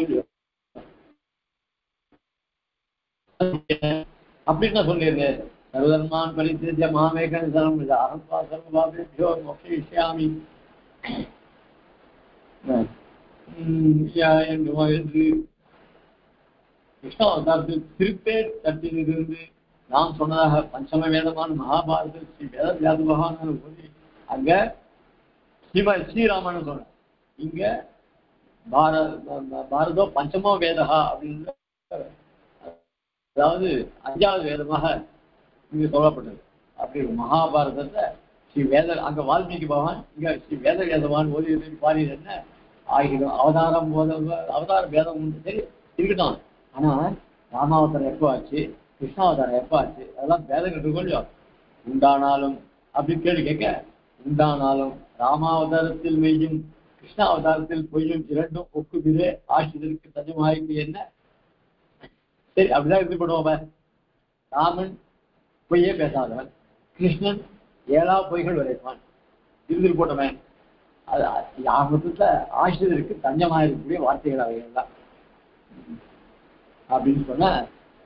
அப்படின்னு நான் சொல்லியிருந்தேன். சர்வதர்மான் பரித்திய மாமேகன் சரம் அகம்பா சர்வபாபியோ மோக்ஷயிஷ்யாமி என்று கிருஷ்ணாவதாரத்தில் திருப்பேர் தட்டிலிருந்து நாம் சொன்னதாக பஞ்சம வேதமான மகாபாரதத்தில் ஸ்ரீ வேத வியாத பகவான் சொல்லி அங்க ஸ்ரீராமன் சொன்ன. இங்க பாரதோ பஞ்சமோ வேதா அப்படின்னு, அதாவது 5வது வேதமாக இங்க சொல்லப்பட்டது. அப்படி மகாபாரதத்தை ஸ்ரீ வேத அங்க வால்மீகி பகவான், இங்க ஸ்ரீ வேத வேதவான் ஓதி பாரியது என்ன ஆகிடும். அவதார வேதம் உண்டு, சரி இருக்கட்டும். ஆனா ராமாவதாரம் எப்போ ஆச்சு, கிருஷ்ணாவதாரம் எப்போ ஆச்சு, அதெல்லாம் வேதங்கள் கொஞ்சம் உண்டானாலும் அப்படின்னு கேள்வி கேட்க, உண்டானாலும் ராமாவதாரத்தில் மெய்யும் கிருஷ்ணாவதாரத்தில் பொய்யும் இரண்டும் ஒக்குதிரே ஆட்சிதற்கு தஜமாய்க்கு என்ன? சரி, அப்படிதான் இது பண்ணுவோம். ராமன் பொய்யே பேசாதவன், கிருஷ்ணன் 7 பொய்கள் வரைப்பான், இறுதியில் போட்டவன். அது யாமத்துல ஆட்சிதற்கு தஞ்சமாக இருக்கக்கூடிய வார்த்தைகள் அவைகள் தான் அப்படின்னு சொன்ன.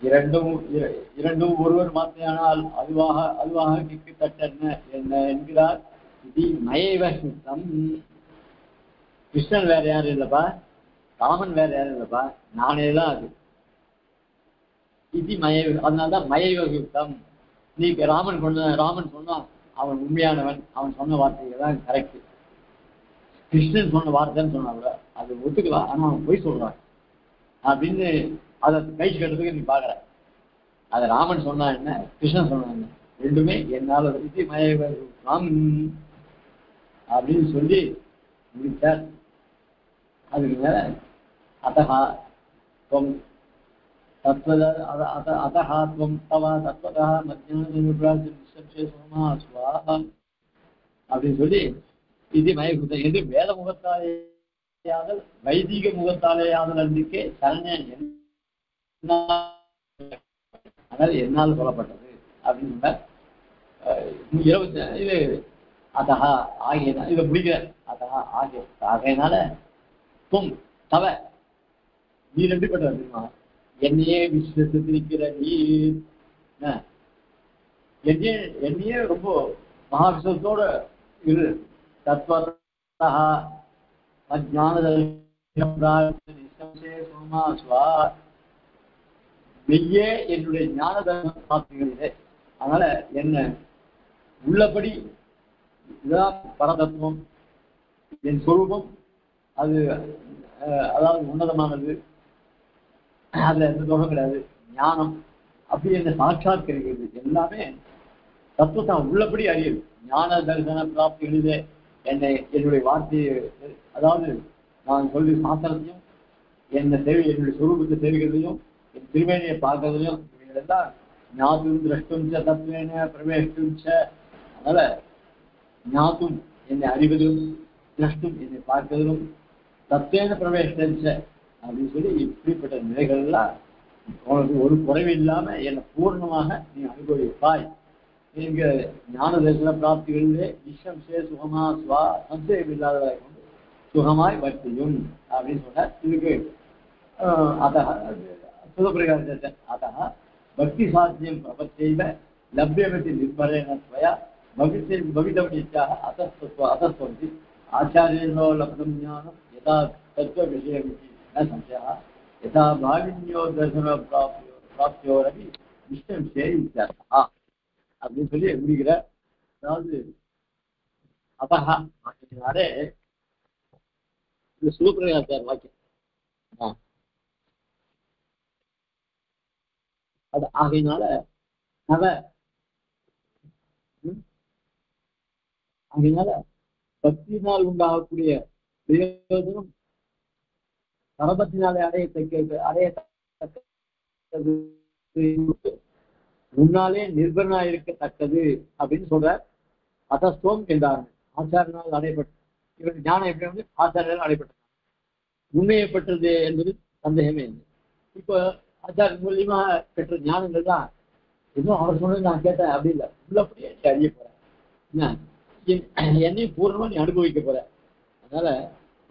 இரண்டும் ஒருவர் வார்த்தையானால் அதுவாக கிக்கு தட்டென்ன என்ன என்கிறார். இது மயவசித்தம். கிருஷ்ணன் வேற யாரும் இல்லப்பா, ராமன் வேற யாரும் இல்லப்பா, நானே தான் அது. இது அதனால்தான் மயவகுத்தம். நீ ராமன் சொன்னா அவன் உண்மையானவன், அவன் சொன்ன வார்த்தைகள் தான் கரெக்ட். கிருஷ்ணன் சொன்ன வார்த்தைன்னு சொன்னா கூட அது ஒத்துக்கலாம், ஆனா அவன் பொய் சொல்றான் அப்படின்னு அதை கழிச்சு கட்டுறதுக்கு நீ பாக்குற. அதை ராமன் சொன்னா என்ன, கிருஷ்ணன் சொன்னா என்ன, ரெண்டுமே என்னால இது மயவகுத்தம் அப்படின்னு சொல்லி முடித்தார். அதுக்கு மேல அதஹாத்வம் தவ தத்வதா மத்தியானம் அப்படின்னு சொல்லி இது மயகுத்தம். எது வேத முகத்தாலேயாதல் வைதிக முகத்தாலேயாதல் அன்றைக்கே சரணன் அதாவது என்னால் சொல்லப்பட்டது அப்படின்னு சொன்னார். இது அதஹா ஆகிய இதை முடிக்கிற அதஹா ஆகிய ஆகையினால தும் தவ நீ ரெண்டு பேர் தெரியுமா, என்னையே விசுவசித்திருக்கிற நீர், என்னையே ரொம்ப மகாவிசுவத்தோட இரு. தத்வதா மெய்யே என்னுடைய ஞான தர்மம் பார்த்துக்கிறீங்க. அதனால என்ன உள்ளபடி இதுதான் பரதத்துவம், என் சொரூபம், அது அதாவது உன்னதமானது. அதுல எந்த தோஷம் கிடையாது. ஞானம் அப்படி என்ன சாட்சாத்கரிக்கிறது எல்லாமே தத்துவத்தை உள்ளபடி அறியுது. ஞான தரிசன பிராப்திகளிலே என்னுடைய வார்த்தையை, அதாவது நான் சொல்லி சாஸ்திரத்தையும் என்னுடைய சுரூபத்தை தெரிகிறதையும் என் திருமேனியை பார்க்கறதையும் இவைகளெல்லாம் ஞாத்தும் திரஷ்டும் தத்துவேன பிரவேஷ்டும். அதனால ஞாத்தும் என்னை அறிவதிலும் திரஷ்டும் என்னை பார்க்கறதிலும் தத்துவேன பிரவேஷ்டம் அப்படின்னு சொல்லி இப்படிப்பட்ட நிலைகள்லாம் உனக்கு ஒரு குறைவு இல்லாம என்னை பூர்ணமாக நீ அனுபவிப்பாய். நீங்க ஞான தரிசன பிராப்திகளிலே நிஷம்சே சுகமா சுவா சந்தேகம் இல்லாதவரை கொண்டு சுகமாய் வர்த்தியும் அப்படின்னு சொன்னார். இதுக்கு சுதப்பிரகாச பக்தி சாத்தியம் பிரபத்தையில லப்யமதி நிர்பரேன ஸ்வயா பவிதவனித்யாக அதஸ்வந்தி ஆச்சாரியனோ லப்தம் ஞானம் யதா தத்துவ விஷயமிதி ந சம்சயः யதா பாவின்யோ தர்சன பிராப்தியோரபி நிஷ்டம்சே இத்யர்த்தः அப்படின்னு சொல்லி முடிக்கிற. அதாவது அதஹா அப்படின்னாலே இது சுதப்பிரகாசார் வாக்கியம். அது ஆகையினால பக்தியினால் உண்டாகக்கூடிய பிரயோஜனம் பரபத்தினாலே அடையத்தக்கது முன்னாலே நிர்பரனா இருக்கத்தக்கது அப்படின்னு சொல்ற. அதஸ்துவம் என்றார்கள். ஆச்சாரியனால் அடையப்பட்ட இவருக்கு ஞானம் எப்படி வந்து ஆச்சாரியனால் அடையப்பட்டது உண்மையப்பட்டது என்பது சந்தேகமே இல்லை. இப்போ ஆச்சாரிய மூலியமா பெற்ற ஞானங்கள் தான் இன்னும் அவர் சொன்னது நான் கேட்டேன் அப்படி இல்லை, உள்ளபடியே நீ அறிய போறேன், என்னையும் பூர்ணமா நீ அனுபவிக்க போற. அதனால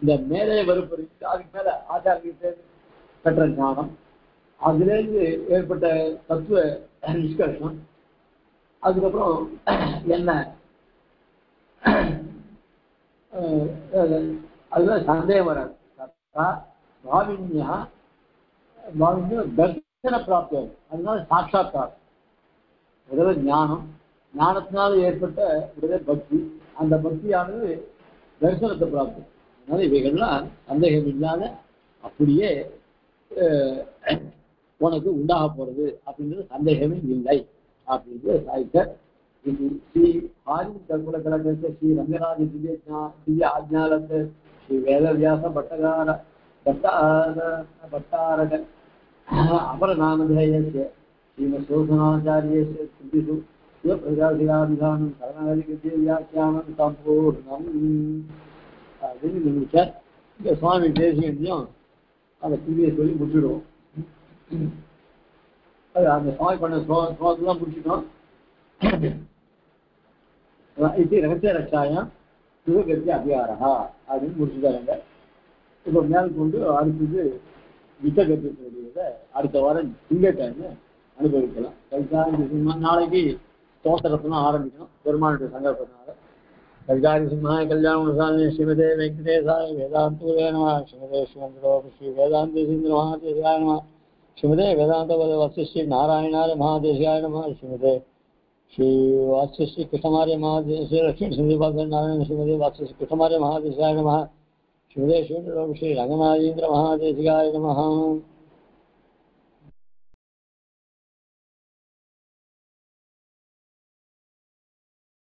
இந்த மேலே வறுப்பது அதுக்கு மேல ஆச்சாரிய பெற்ற ஞானம், அதுலேருந்து ஏற்பட்ட தத்துவ நிஷ்கர்ஷம், அதுக்கப்புறம் என்ன அதுதான் சந்தேகம் வராது. பாவின்யம் தர்சன பிராப்தி, அதனால சாட்சாத்காரம். முதல்ல ஞானம், ஞானத்தினால ஏற்பட்ட உடனே பக்தி, அந்த பக்தியானது தரிசனத்தை பிராப்தி. அதனால இவைகள்லாம் சந்தேகம் இல்லாத அப்படியே உனக்கு உண்டாக போறது அப்படின்றது சந்தேகமே இல்லை அப்படின்னு சாய்க்கர். இது ஸ்ரீ ஆதி கல்புல கலகத்தை ஸ்ரீ ரங்கராஜ திவ்ய ஆஜ்ஞாலத்தை ஸ்ரீ வேதவியாச பட்டாரக அபரநாமதேயஸ்ய ஸ்ரீமத்சோசனாச்சாரியஸ்ய ஸ்ருதிஷு சிவபிரகாசிகாபிதானம் சரணாகதிகத்திய வியாக்கியானம் சம்பூர்ணம் அப்படின்னு நினைச்சார். இந்த சுவாமி தேசியம் அந்த புதிய சொல்லி முடிச்சுடுவோம். அது அந்த சுவாமி பண்ண ஸ்லோகத்தெல்லாம் முடிச்சுட்டோம். இது ரகசிய ரட்சாயம் சிவகத்திய அதிகாரா அப்படின்னு முடிச்சுட்டாங்க. இப்போ மேல் கொண்டு அடுத்தது வித்தகத்தினுடையதை அடுத்த வாரம் திங்கட்கிழமை அனுபவிக்கலாம். கவிதாரி சிம்மா நாளைக்கு ஸ்தோத்திரத்தெல்லாம் ஆரம்பிக்கணும் பெருமானுடைய சங்கல்பத்தினால. கவிதாரி சிம்மாய கல்யாண ஸ்ரீமதே வெங்கடேசாய வேதாந்தூரே நம ஸ்ரீமதே ஸ்ரீ வேதாந்த சீந்திர மகாதேசியாய நம ஸ்ரீமதே வேதாந்த வசிஷ்டி நாராயணாய மகாதேசியாய நம ஸ்ரீமதே ஸ்ரீ வாசிஷ்டி கிருஷ்ணமாரிய மகாதேசிய லட்சுமி சிந்திபாத நாராயண ஸ்ரீமதே வாசிஷ்டி கிருஷ்ணமாரிய மகாதேசியாய நம ஸ்ரீமதே ஸ்ரீ ரங்கநாதீந்திர மகாதேசிகாய நம.